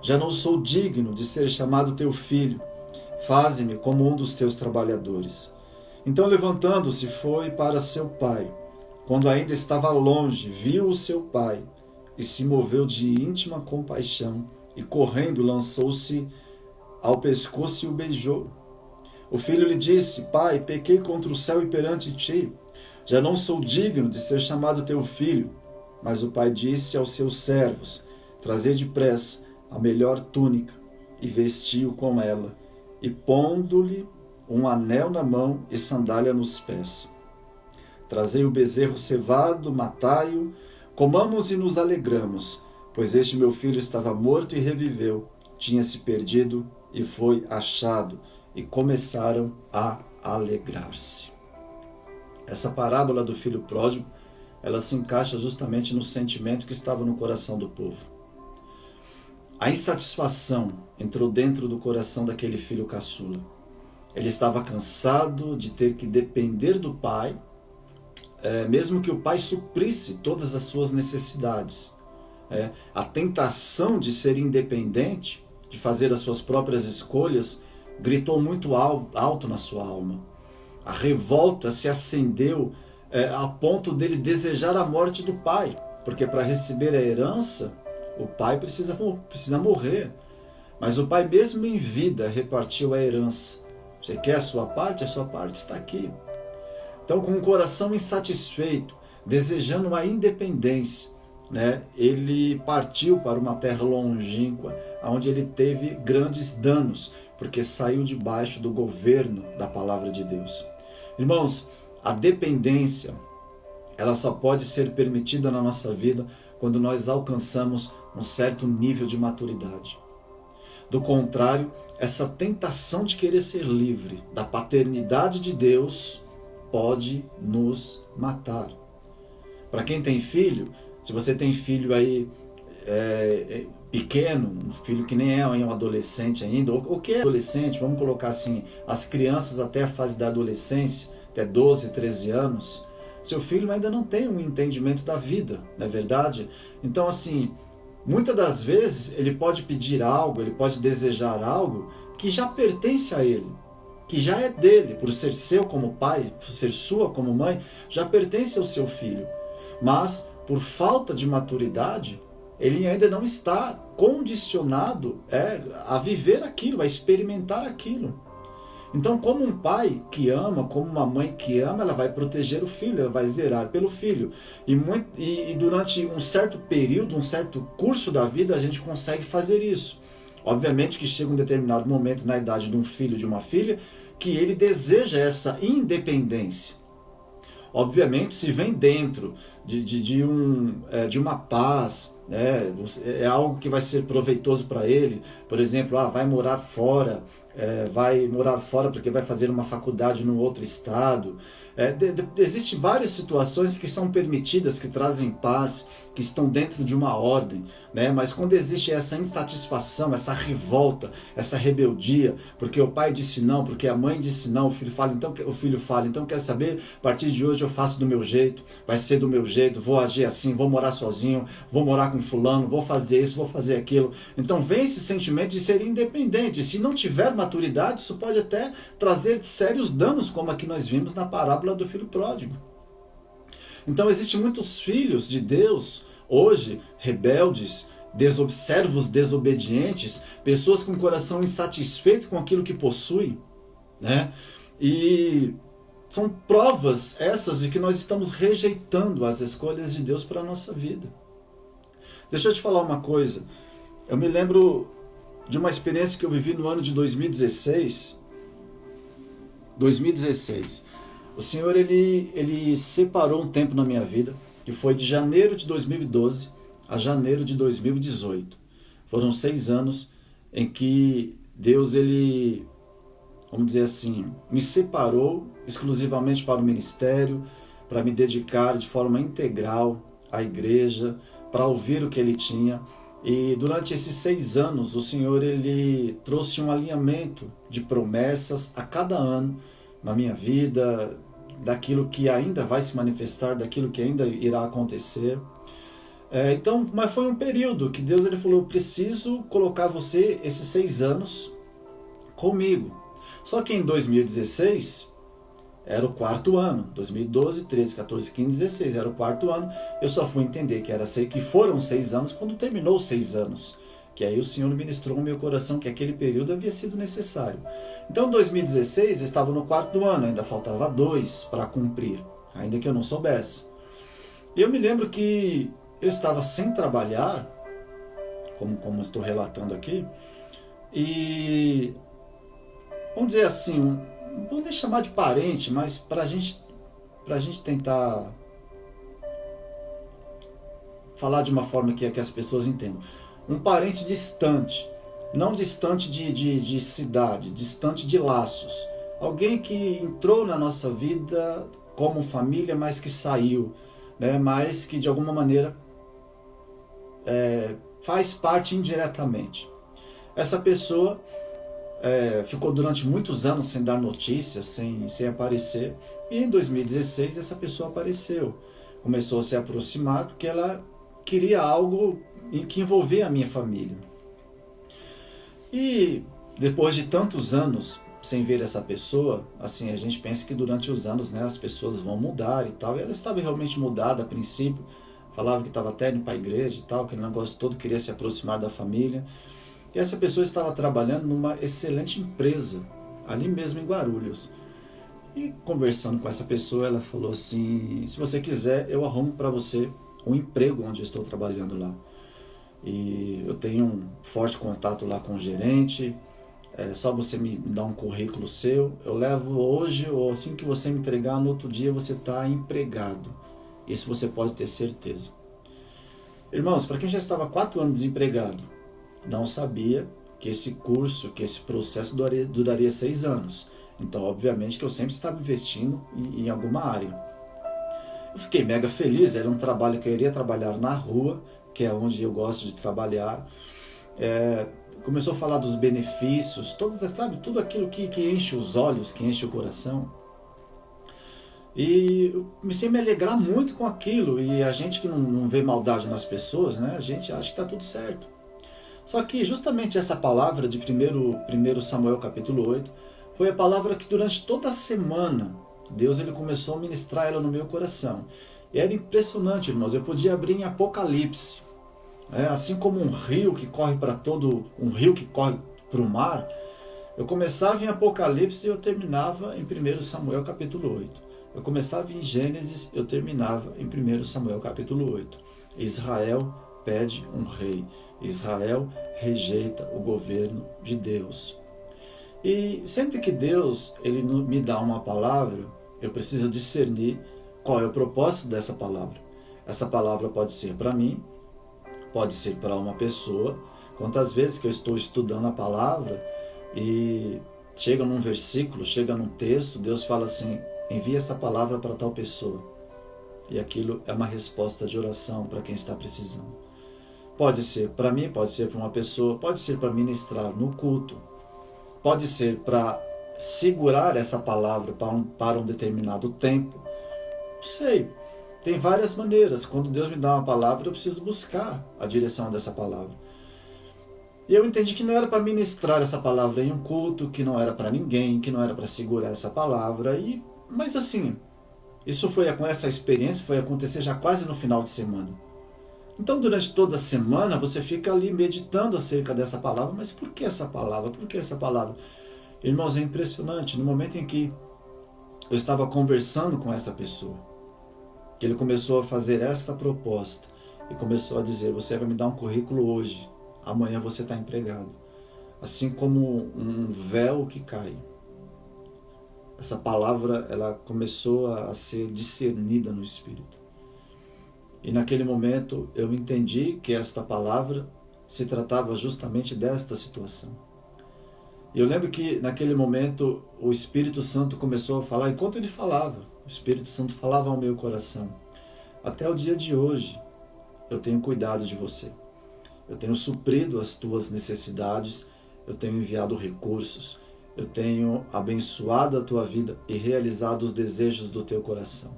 Já não sou digno de ser chamado teu filho. Faze-me como um dos teus trabalhadores. Então, levantando-se, foi para seu pai. Quando ainda estava longe, viu o seu pai e se moveu de íntima compaixão e, correndo, lançou-se ao pescoço e o beijou. O filho lhe disse: Pai, pequei contra o céu e perante ti. Já não sou digno de ser chamado teu filho. Mas o pai disse aos seus servos: Trazei depressa a melhor túnica e vestiu com ela, e pondo-lhe um anel na mão e sandália nos pés. Trazei o bezerro cevado, matai-o, comamos e nos alegramos, pois este meu filho estava morto e reviveu, tinha se perdido e foi achado, e começaram a alegrar-se. Essa parábola do filho pródigo, ela se encaixa justamente no sentimento que estava no coração do povo. A insatisfação entrou dentro do coração daquele filho caçula. Ele estava cansado de ter que depender do pai, mesmo que o pai suprisse todas as suas necessidades. A tentação de ser independente, de fazer as suas próprias escolhas, gritou muito alto na sua alma. A revolta se acendeu a ponto dele desejar a morte do pai, porque para receber a herança, o pai precisa morrer. Mas o pai, mesmo em vida, repartiu a herança. Você quer a sua parte? A sua parte está aqui. Então, com um coração insatisfeito, desejando uma independência, ele partiu para uma terra longínqua, onde ele teve grandes danos, porque saiu debaixo do governo da palavra de Deus. Irmãos, a dependência, ela só pode ser permitida na nossa vida quando nós alcançamos um certo nível de maturidade. Do contrário, essa tentação de querer ser livre da paternidade de Deus pode nos matar. Para quem tem filho, se você tem filho aí pequeno, um filho que nem é um adolescente ainda, ou que é adolescente, vamos colocar assim, as crianças até a fase da adolescência, até 12, 13 anos, seu filho ainda não tem um entendimento da vida, não é verdade? Então, assim, muitas das vezes ele pode pedir algo, ele pode desejar algo que já pertence a ele, que já é dele, por ser seu como pai, por ser sua como mãe, já pertence ao seu filho. Mas, por falta de maturidade, ele ainda não está condicionado a viver aquilo, a experimentar aquilo. Então, como um pai que ama, como uma mãe que ama, ela vai proteger o filho, ela vai zelar pelo filho. E durante um certo período, um certo curso da vida, a gente consegue fazer isso. Obviamente que chega um determinado momento na idade de um filho, de uma filha, que ele deseja essa independência. Obviamente, se vem dentro de uma paz, é algo que vai ser proveitoso para ele. Por exemplo, vai morar fora porque vai fazer uma faculdade num outro estado. Existem várias situações que são permitidas, que trazem paz, que estão dentro de uma ordem, mas quando existe essa insatisfação, essa revolta, essa rebeldia, porque o pai disse não, porque a mãe disse não, o filho fala, então quer saber, a partir de hoje eu faço do meu jeito, vai ser do meu jeito, vou agir assim, vou morar sozinho, vou morar com fulano, vou fazer isso, vou fazer aquilo. Então vem esse sentimento de ser independente. Se não tiver maturidade, isso pode até trazer sérios danos, como aqui nós vimos na parábola do filho pródigo. Então existem muitos filhos de Deus hoje, rebeldes, servos desobedientes, pessoas com o coração insatisfeito com aquilo que possuem, e são provas essas de que nós estamos rejeitando as escolhas de Deus para a nossa vida. Deixa eu te falar uma coisa. Eu me lembro de uma experiência que eu vivi no ano de 2016. O Senhor, ele separou um tempo na minha vida, que foi de janeiro de 2012 a janeiro de 2018. Foram 6 anos em que Deus, vamos dizer assim, me separou exclusivamente para o ministério, para me dedicar de forma integral à igreja, para ouvir o que ele tinha. E durante esses 6 anos, o Senhor ele trouxe um alinhamento de promessas a cada ano na minha vida, daquilo que ainda vai se manifestar, daquilo que ainda irá acontecer. Então, mas foi um período que Deus ele falou, eu preciso colocar você esses 6 anos comigo. Só que em 2016 era o 4º ano, 2012, 13, 14, 15, 16, era o 4º ano. Eu só fui entender que foram 6 anos quando terminou os 6 anos. Que aí o Senhor ministrou no meu coração que aquele período havia sido necessário. Então, em 2016, eu estava no 4º ano, ainda faltava 2 para cumprir, ainda que eu não soubesse. E eu me lembro que eu estava sem trabalhar, como estou relatando aqui, e vamos dizer assim, não vou nem chamar de parente, mas para a gente tentar falar de uma forma que as pessoas entendam. Um parente distante, não distante de cidade, distante de laços. Alguém que entrou na nossa vida como família, mas que saiu, né? Mas que de alguma maneira faz parte indiretamente. Essa pessoa ficou durante muitos anos sem dar notícias, sem aparecer, e em 2016 essa pessoa apareceu, começou a se aproximar porque ela queria algo que envolvia a minha família. E depois de tantos anos sem ver essa pessoa, assim, a gente pensa que durante os anos, né, as pessoas vão mudar e tal, e ela estava realmente mudada a princípio, falava que estava até indo para a igreja e tal, aquele negócio todo, queria se aproximar da família. E essa pessoa estava trabalhando numa excelente empresa, ali mesmo em Guarulhos. E conversando com essa pessoa, ela falou assim, se você quiser, eu arrumo para você um emprego onde eu estou trabalhando lá. E eu tenho um forte contato lá com o gerente, só você me dar um currículo seu, eu levo hoje, ou assim que você me entregar, no outro dia você está empregado. Isso você pode ter certeza. Irmãos, para quem já estava 4 anos desempregado, não sabia que esse curso, que esse processo duraria 6 anos. Então, obviamente que eu sempre estava investindo em alguma área. Eu fiquei mega feliz, era um trabalho que eu iria trabalhar na rua, que é onde eu gosto de trabalhar. Começou a falar dos benefícios, tudo aquilo que enche os olhos, que enche o coração. E eu comecei a me alegrar muito com aquilo, e a gente que não vê maldade nas pessoas, né, a gente acha que está tudo certo. Só que justamente essa palavra de 1 Samuel capítulo 8, foi a palavra que durante toda a semana, Deus ele começou a ministrar ela no meu coração. E era impressionante, irmãos, eu podia abrir em Apocalipse, assim como um rio que corre para o mar, eu começava em Apocalipse e eu terminava em 1 Samuel capítulo 8. Eu começava em Gênesis, eu terminava em 1 Samuel capítulo 8. Israel pede um rei. Israel rejeita o governo de Deus. E sempre que Deus ele me dá uma palavra, eu preciso discernir qual é o propósito dessa palavra. Essa palavra pode ser para mim, pode ser para uma pessoa. Quantas vezes que eu estou estudando a palavra e chega num versículo, chega num texto, Deus fala assim, envia essa palavra para tal pessoa. E aquilo é uma resposta de oração para quem está precisando. Pode ser para mim, pode ser para uma pessoa, pode ser para ministrar no culto, pode ser para segurar essa palavra para um determinado tempo. Não sei, tem várias maneiras. Quando Deus me dá uma palavra, eu preciso buscar a direção dessa palavra. E eu entendi que não era para ministrar essa palavra em um culto, que não era para ninguém, que não era para segurar essa palavra. Mas assim, essa experiência foi acontecer já quase no final de semana. Então, durante toda a semana, você fica ali meditando acerca dessa palavra. Mas por que essa palavra? Por que essa palavra? Irmãos, é impressionante. No momento em que eu estava conversando com essa pessoa, que ele começou a fazer esta proposta e começou a dizer, você vai me dar um currículo hoje, amanhã você está empregado. Assim como um véu que cai. Essa palavra ela começou a ser discernida no Espírito. E naquele momento eu entendi que esta palavra se tratava justamente desta situação. E eu lembro que naquele momento o Espírito Santo começou a falar, enquanto ele falava, o Espírito Santo falava ao meu coração. Até o dia de hoje, eu tenho cuidado de você. Eu tenho suprido as tuas necessidades, eu tenho enviado recursos, eu tenho abençoado a tua vida e realizado os desejos do teu coração.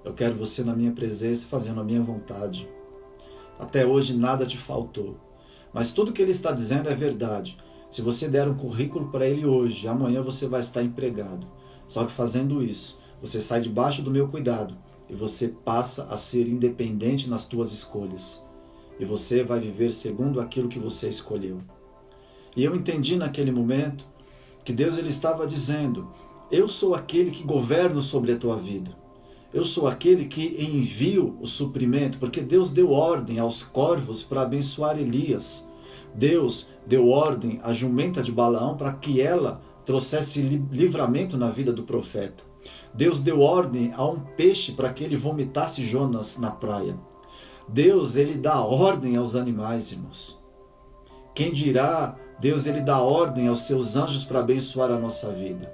Eu quero você na minha presença, fazendo a minha vontade. Até hoje nada te faltou, mas tudo que ele está dizendo é verdade. Se você der um currículo para ele hoje, amanhã você vai estar empregado. Só que fazendo isso, você sai debaixo do meu cuidado e você passa a ser independente nas tuas escolhas. E você vai viver segundo aquilo que você escolheu. E eu entendi naquele momento que Deus ele estava dizendo: eu sou aquele que governo sobre a tua vida. Eu sou aquele que envio o suprimento, porque Deus deu ordem aos corvos para abençoar Elias. Deus deu ordem à jumenta de Balaão para que ela trouxesse livramento na vida do profeta. Deus deu ordem a um peixe para que ele vomitasse Jonas na praia. Deus, ele dá ordem aos animais, irmãos. Quem dirá, Deus, ele dá ordem aos seus anjos para abençoar a nossa vida.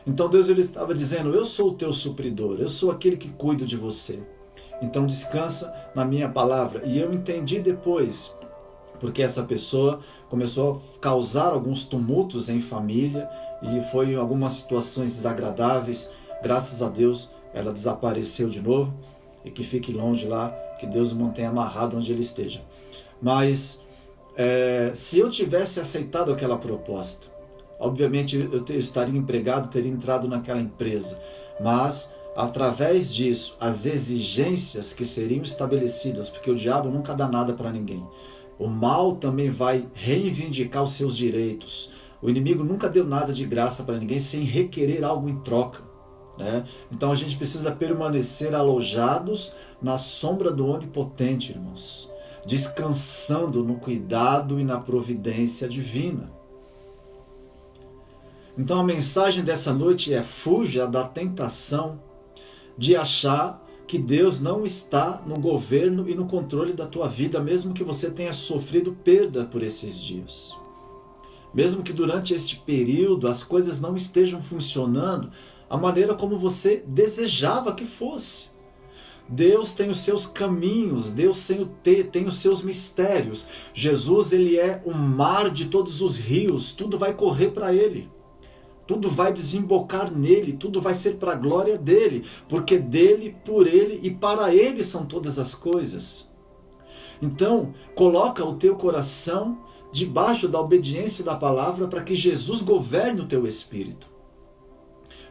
Então Deus, ele estava dizendo: eu sou o teu supridor, eu sou aquele que cuido de você. Então descansa na minha palavra. E eu entendi depois, porque essa pessoa começou a causar alguns tumultos em família e foi em algumas situações desagradáveis. Graças a Deus, ela desapareceu de novo. E que fique longe lá, que Deus o mantenha amarrado onde ele esteja. Mas, se eu tivesse aceitado aquela proposta, obviamente eu estaria empregado, teria entrado naquela empresa. Mas, através disso, as exigências que seriam estabelecidas, porque o diabo nunca dá nada para ninguém. O mal também vai reivindicar os seus direitos. O inimigo nunca deu nada de graça para ninguém sem requerer algo em troca. Então a gente precisa permanecer alojados na sombra do Onipotente, irmãos, descansando no cuidado e na providência divina. Então a mensagem dessa noite é: fuja da tentação de achar que Deus não está no governo e no controle da tua vida, mesmo que você tenha sofrido perda por esses dias. Mesmo que durante este período as coisas não estejam funcionando a maneira como você desejava que fosse. Deus tem os seus caminhos, Deus tem os seus mistérios. Jesus, ele é o mar de todos os rios, tudo vai correr para ele. Tudo vai desembocar nele, tudo vai ser para a glória dele, porque dele, por ele e para ele são todas as coisas. Então, coloca o teu coração debaixo da obediência da palavra para que Jesus governe o teu espírito.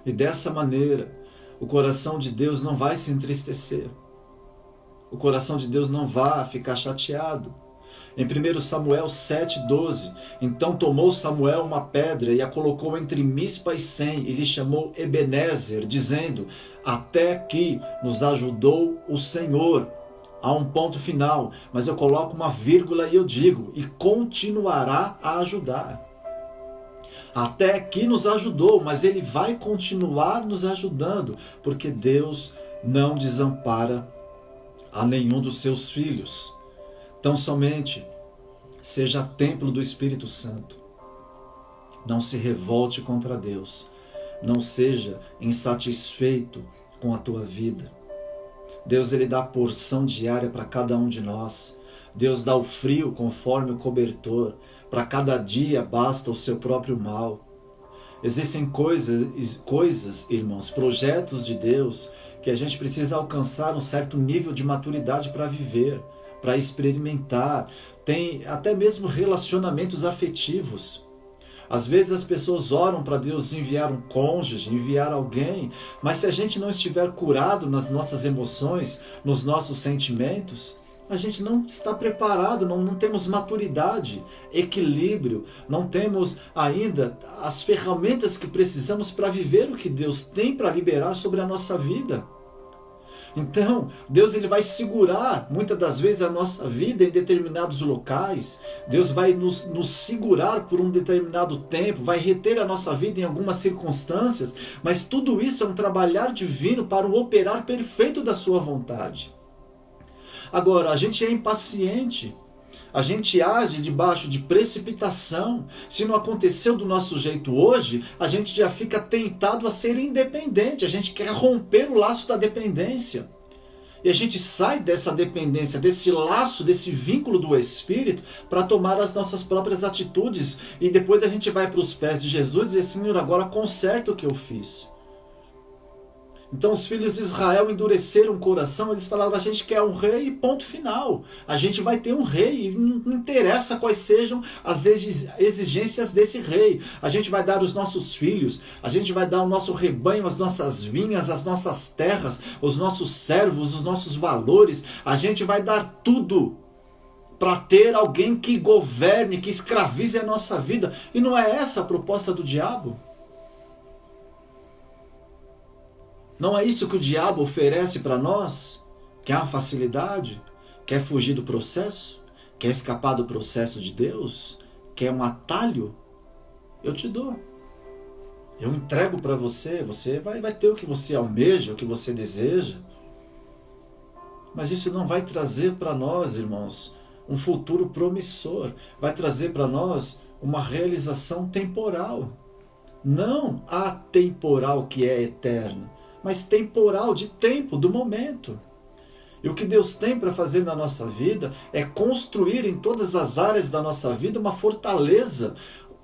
E dessa maneira, o coração de Deus não vai se entristecer. O coração de Deus não vai ficar chateado. Em 1 Samuel 7,12, então tomou Samuel uma pedra e a colocou entre Mispa e Sem, e lhe chamou Ebenezer, dizendo: até aqui nos ajudou o Senhor. Há um ponto final, mas eu coloco uma vírgula e eu digo: e continuará a ajudar. Até aqui nos ajudou, mas ele vai continuar nos ajudando, porque Deus não desampara a nenhum dos seus filhos. Então somente seja templo do Espírito Santo. Não se revolte contra Deus. Não seja insatisfeito com a tua vida. Deus, ele dá porção diária para cada um de nós. Deus dá o frio conforme o cobertor. Para cada dia basta o seu próprio mal. Existem coisas, irmãos, projetos de Deus que a gente precisa alcançar um certo nível de maturidade para viver, para experimentar. Tem até mesmo relacionamentos afetivos. Às vezes as pessoas oram para Deus enviar um cônjuge, enviar alguém, mas se a gente não estiver curado nas nossas emoções, nos nossos sentimentos, a gente não está preparado, não temos maturidade, equilíbrio, não temos ainda as ferramentas que precisamos para viver o que Deus tem para liberar sobre a nossa vida. Então, Deus, ele vai segurar muitas das vezes a nossa vida em determinados locais. Deus vai nos segurar por um determinado tempo, vai reter a nossa vida em algumas circunstâncias, mas tudo isso é um trabalhar divino para o operar perfeito da sua vontade. Agora, a gente é impaciente, a gente age debaixo de precipitação. Se não aconteceu do nosso jeito hoje, a gente já fica tentado a ser independente, a gente quer romper o laço da dependência. E a gente sai dessa dependência, desse laço, desse vínculo do Espírito para tomar as nossas próprias atitudes. E depois a gente vai para os pés de Jesus e diz: Senhor, agora conserta o que eu fiz. Então os filhos de Israel endureceram o coração, eles falaram: a gente quer um rei e ponto final. A gente vai ter um rei e não interessa quais sejam as exigências desse rei. A gente vai dar os nossos filhos, a gente vai dar o nosso rebanho, as nossas vinhas, as nossas terras, os nossos servos, os nossos valores. A gente vai dar tudo para ter alguém que governe, que escravize a nossa vida. E não é essa a proposta do diabo? Não é isso que o diabo oferece para nós? Quer uma facilidade? Quer fugir do processo? Quer escapar do processo de Deus? Quer um atalho? Eu te dou. Eu entrego para você. Você vai ter o que você almeja, o que você deseja. Mas isso não vai trazer para nós, irmãos, um futuro promissor. Vai trazer para nós uma realização temporal. Não atemporal, que é eterna, mas temporal, de tempo, do momento. E o que Deus tem para fazer na nossa vida é construir em todas as áreas da nossa vida uma fortaleza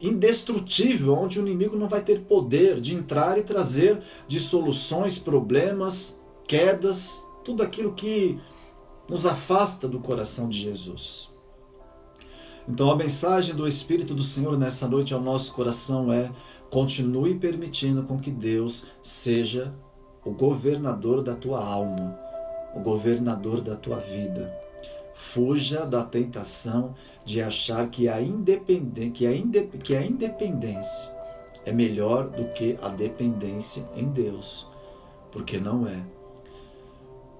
indestrutível, onde o inimigo não vai ter poder de entrar e trazer dissoluções, problemas, quedas, tudo aquilo que nos afasta do coração de Jesus. Então a mensagem do Espírito do Senhor nessa noite ao nosso coração é: continue permitindo com que Deus seja o governador da tua alma, o governador da tua vida. Fuja da tentação de achar que a independência é melhor do que a dependência em Deus, porque não é.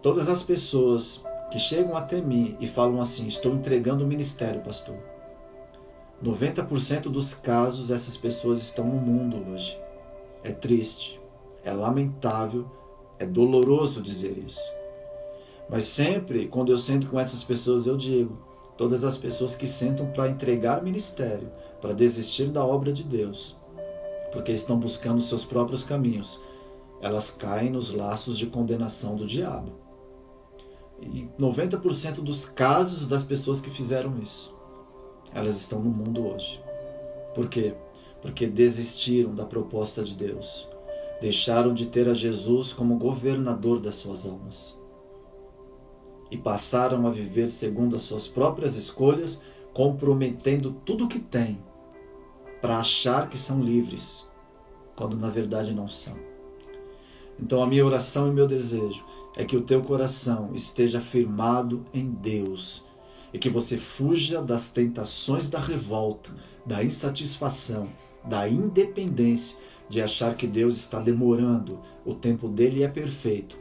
Todas as pessoas que chegam até mim e falam assim: estou entregando o ministério, pastor, 90% dos casos essas pessoas estão no mundo hoje. É triste, é lamentável, é doloroso dizer isso. Mas sempre, quando eu sento com essas pessoas, eu digo: todas as pessoas que sentam para entregar ministério, para desistir da obra de Deus, porque estão buscando seus próprios caminhos, elas caem nos laços de condenação do diabo. E 90% dos casos das pessoas que fizeram isso, elas estão no mundo hoje. Por quê? Porque desistiram da proposta de Deus. Deixaram de ter a Jesus como governador das suas almas. E passaram a viver segundo as suas próprias escolhas, comprometendo tudo o que têm para achar que são livres, quando na verdade não são. Então a minha oração e meu desejo é que o teu coração esteja firmado em Deus e que você fuja das tentações da revolta, da insatisfação, da independência, de achar que Deus está demorando. O tempo dele é perfeito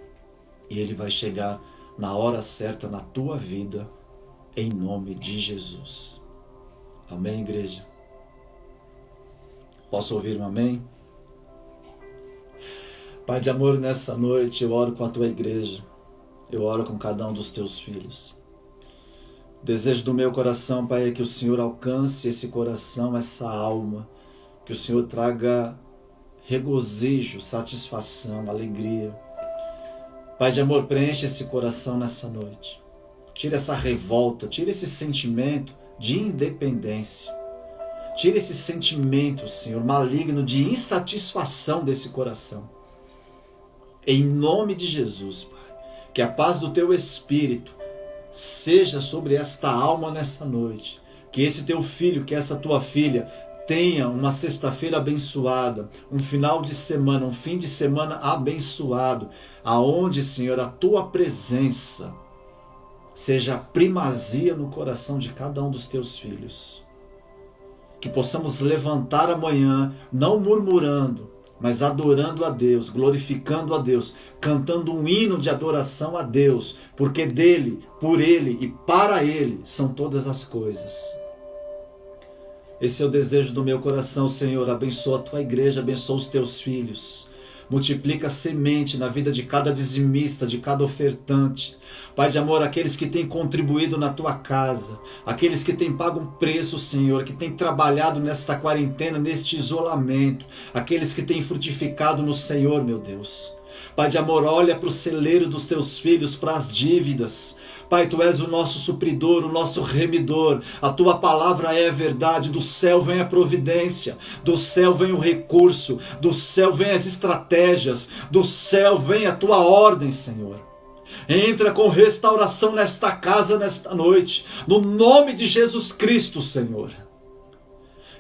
e ele vai chegar na hora certa na tua vida, em nome de Jesus. Amém, igreja? Posso ouvir um amém? Pai de amor, nessa noite eu oro com a tua igreja, eu oro com cada um dos teus filhos. O desejo do meu coração, Pai, é que o Senhor alcance esse coração, essa alma, que o Senhor traga regozijo, satisfação, alegria. Pai de amor, preenche esse coração nessa noite. Tira essa revolta, tira esse sentimento de independência. Tira esse sentimento, Senhor, maligno de insatisfação desse coração. Em nome de Jesus, Pai, que a paz do teu Espírito seja sobre esta alma nessa noite. Que esse teu filho, que essa tua filha tenha uma sexta-feira abençoada, um final de semana, um fim de semana abençoado, aonde, Senhor, a tua presença seja a primazia no coração de cada um dos teus filhos. Que possamos levantar amanhã, não murmurando, mas adorando a Deus, glorificando a Deus, cantando um hino de adoração a Deus, porque dele, por ele e para ele são todas as coisas. Esse é o desejo do meu coração, Senhor. Abençoa a tua igreja, abençoa os teus filhos. Multiplica a semente na vida de cada dizimista, de cada ofertante. Pai de amor, aqueles que têm contribuído na tua casa, aqueles que têm pago um preço, Senhor, que têm trabalhado nesta quarentena, neste isolamento, aqueles que têm frutificado no Senhor, meu Deus. Pai de amor, olha para o celeiro dos teus filhos, para as dívidas. Pai, tu és o nosso supridor, o nosso remidor. A tua palavra é verdade. Do céu vem a providência, do céu vem o recurso, do céu vem as estratégias, do céu vem a tua ordem, Senhor. Entra com restauração nesta casa, nesta noite, no nome de Jesus Cristo, Senhor.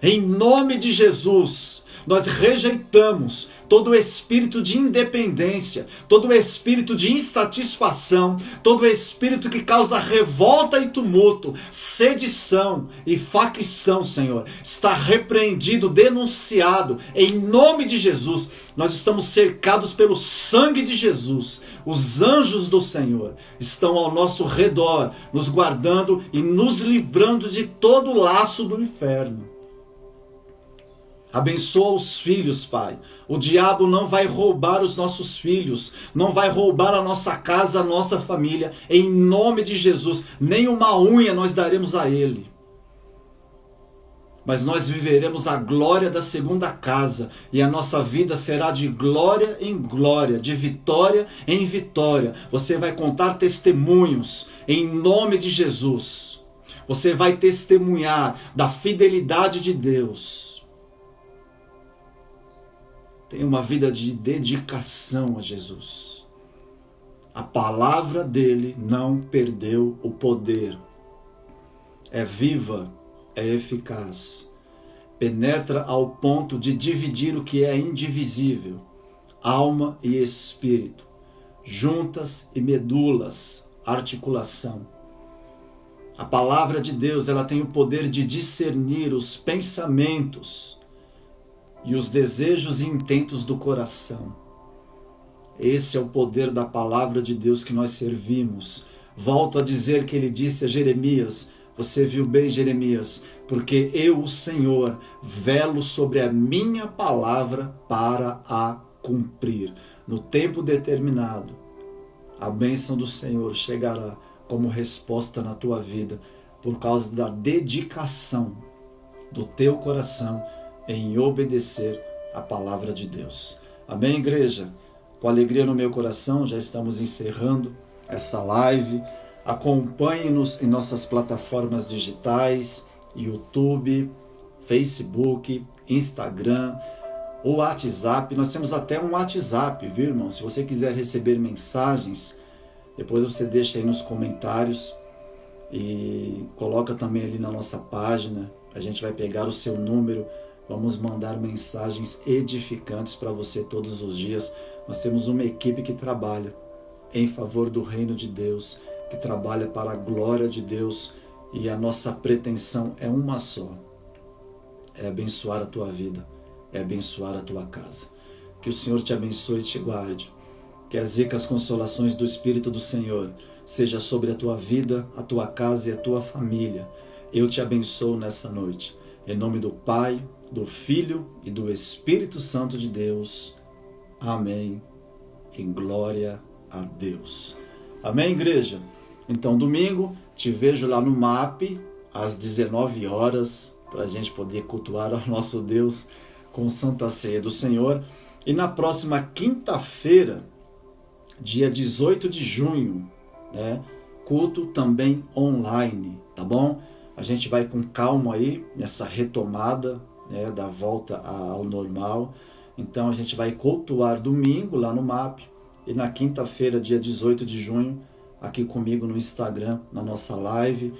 Em nome de Jesus, nós rejeitamos todo espírito de independência, todo espírito de insatisfação, todo espírito que causa revolta e tumulto, sedição e facção, Senhor. Está repreendido, denunciado, em nome de Jesus. Nós estamos cercados pelo sangue de Jesus. Os anjos do Senhor estão ao nosso redor, nos guardando e nos livrando de todo o laço do inferno. Abençoa os filhos, Pai. O diabo não vai roubar os nossos filhos, não vai roubar a nossa casa, a nossa família. Em nome de Jesus, nem uma unha nós daremos a ele. Mas nós viveremos a glória da segunda casa, e a nossa vida será de glória em glória, de vitória em vitória. Você vai contar testemunhos em nome de Jesus. Você vai testemunhar da fidelidade de Deus. Tenha uma vida de dedicação a Jesus. A palavra dele não perdeu o poder. É viva, é eficaz. Penetra ao ponto de dividir o que é indivisível, alma e espírito, juntas e medulas, articulação. A palavra de Deus, ela tem o poder de discernir os pensamentos e os desejos e intentos do coração. Esse é o poder da palavra de Deus que nós servimos. Volto a dizer que ele disse a Jeremias, você viu bem, Jeremias, porque eu, o Senhor, velo sobre a minha palavra para a cumprir. No tempo determinado, a bênção do Senhor chegará como resposta na tua vida, por causa da dedicação do teu coração em obedecer a palavra de Deus. Amém, igreja? Com alegria no meu coração, já estamos encerrando essa live. Acompanhe-nos em nossas plataformas digitais, YouTube, Facebook, Instagram, o WhatsApp. Nós temos até um WhatsApp, viu, irmão? Se você quiser receber mensagens, depois você deixa aí nos comentários e coloca também ali na nossa página. A gente vai pegar o seu número. Vamos mandar mensagens edificantes para você todos os dias. Nós temos uma equipe que trabalha em favor do reino de Deus, que trabalha para a glória de Deus, e a nossa pretensão é uma só: é abençoar a tua vida, é abençoar a tua casa. Que o Senhor te abençoe e te guarde. Que as ricas consolações do Espírito do Senhor seja sobre a tua vida, a tua casa e a tua família. Eu te abençoo nessa noite. Em nome do Pai, do Filho e do Espírito Santo de Deus. Amém. Em glória a Deus. Amém, igreja? Então, domingo, te vejo lá no MAP, às 19 horas, para a gente poder cultuar ao nosso Deus com Santa Ceia do Senhor. E na próxima quinta-feira, dia 18 de junho, né, culto também online, tá bom? A gente vai com calma aí nessa retomada, né, da volta ao normal. Então a gente vai cultuar domingo lá no MAP e na quinta-feira, dia 18 de junho, aqui comigo no Instagram, na nossa live.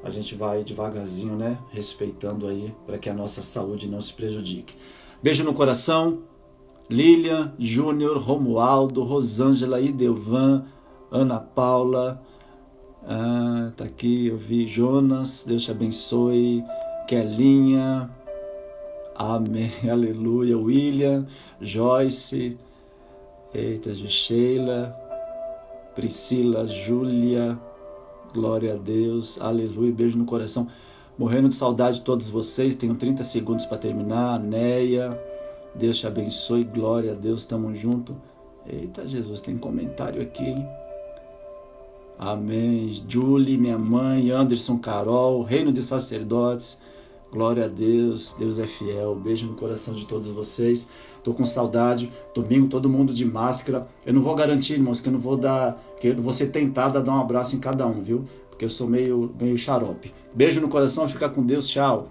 A gente vai devagarzinho, né, respeitando aí para que a nossa saúde não se prejudique. Beijo no coração. Lilian, Júnior, Romualdo, Rosângela, Idelvan, Ana Paula, tá aqui, eu vi Jonas, Deus te abençoe, Kelinha, amém, aleluia, William, Joyce, eita, Sheila, Priscila, Júlia, glória a Deus, aleluia, beijo no coração, morrendo de saudade de todos vocês, tenho 30 segundos para terminar, Neia, Deus te abençoe, glória a Deus, estamos juntos. Eita, Jesus, tem comentário aqui, hein? Amém. Julie, minha mãe, Anderson, Carol, Reino de Sacerdotes, Glória a Deus, Deus é fiel. Beijo no coração de todos vocês. Tô com saudade. Domingo todo mundo de máscara. Eu não vou garantir, irmãos, que eu não vou ser tentado a dar um abraço em cada um, viu? Porque eu sou meio xarope. Beijo no coração, fica com Deus, tchau.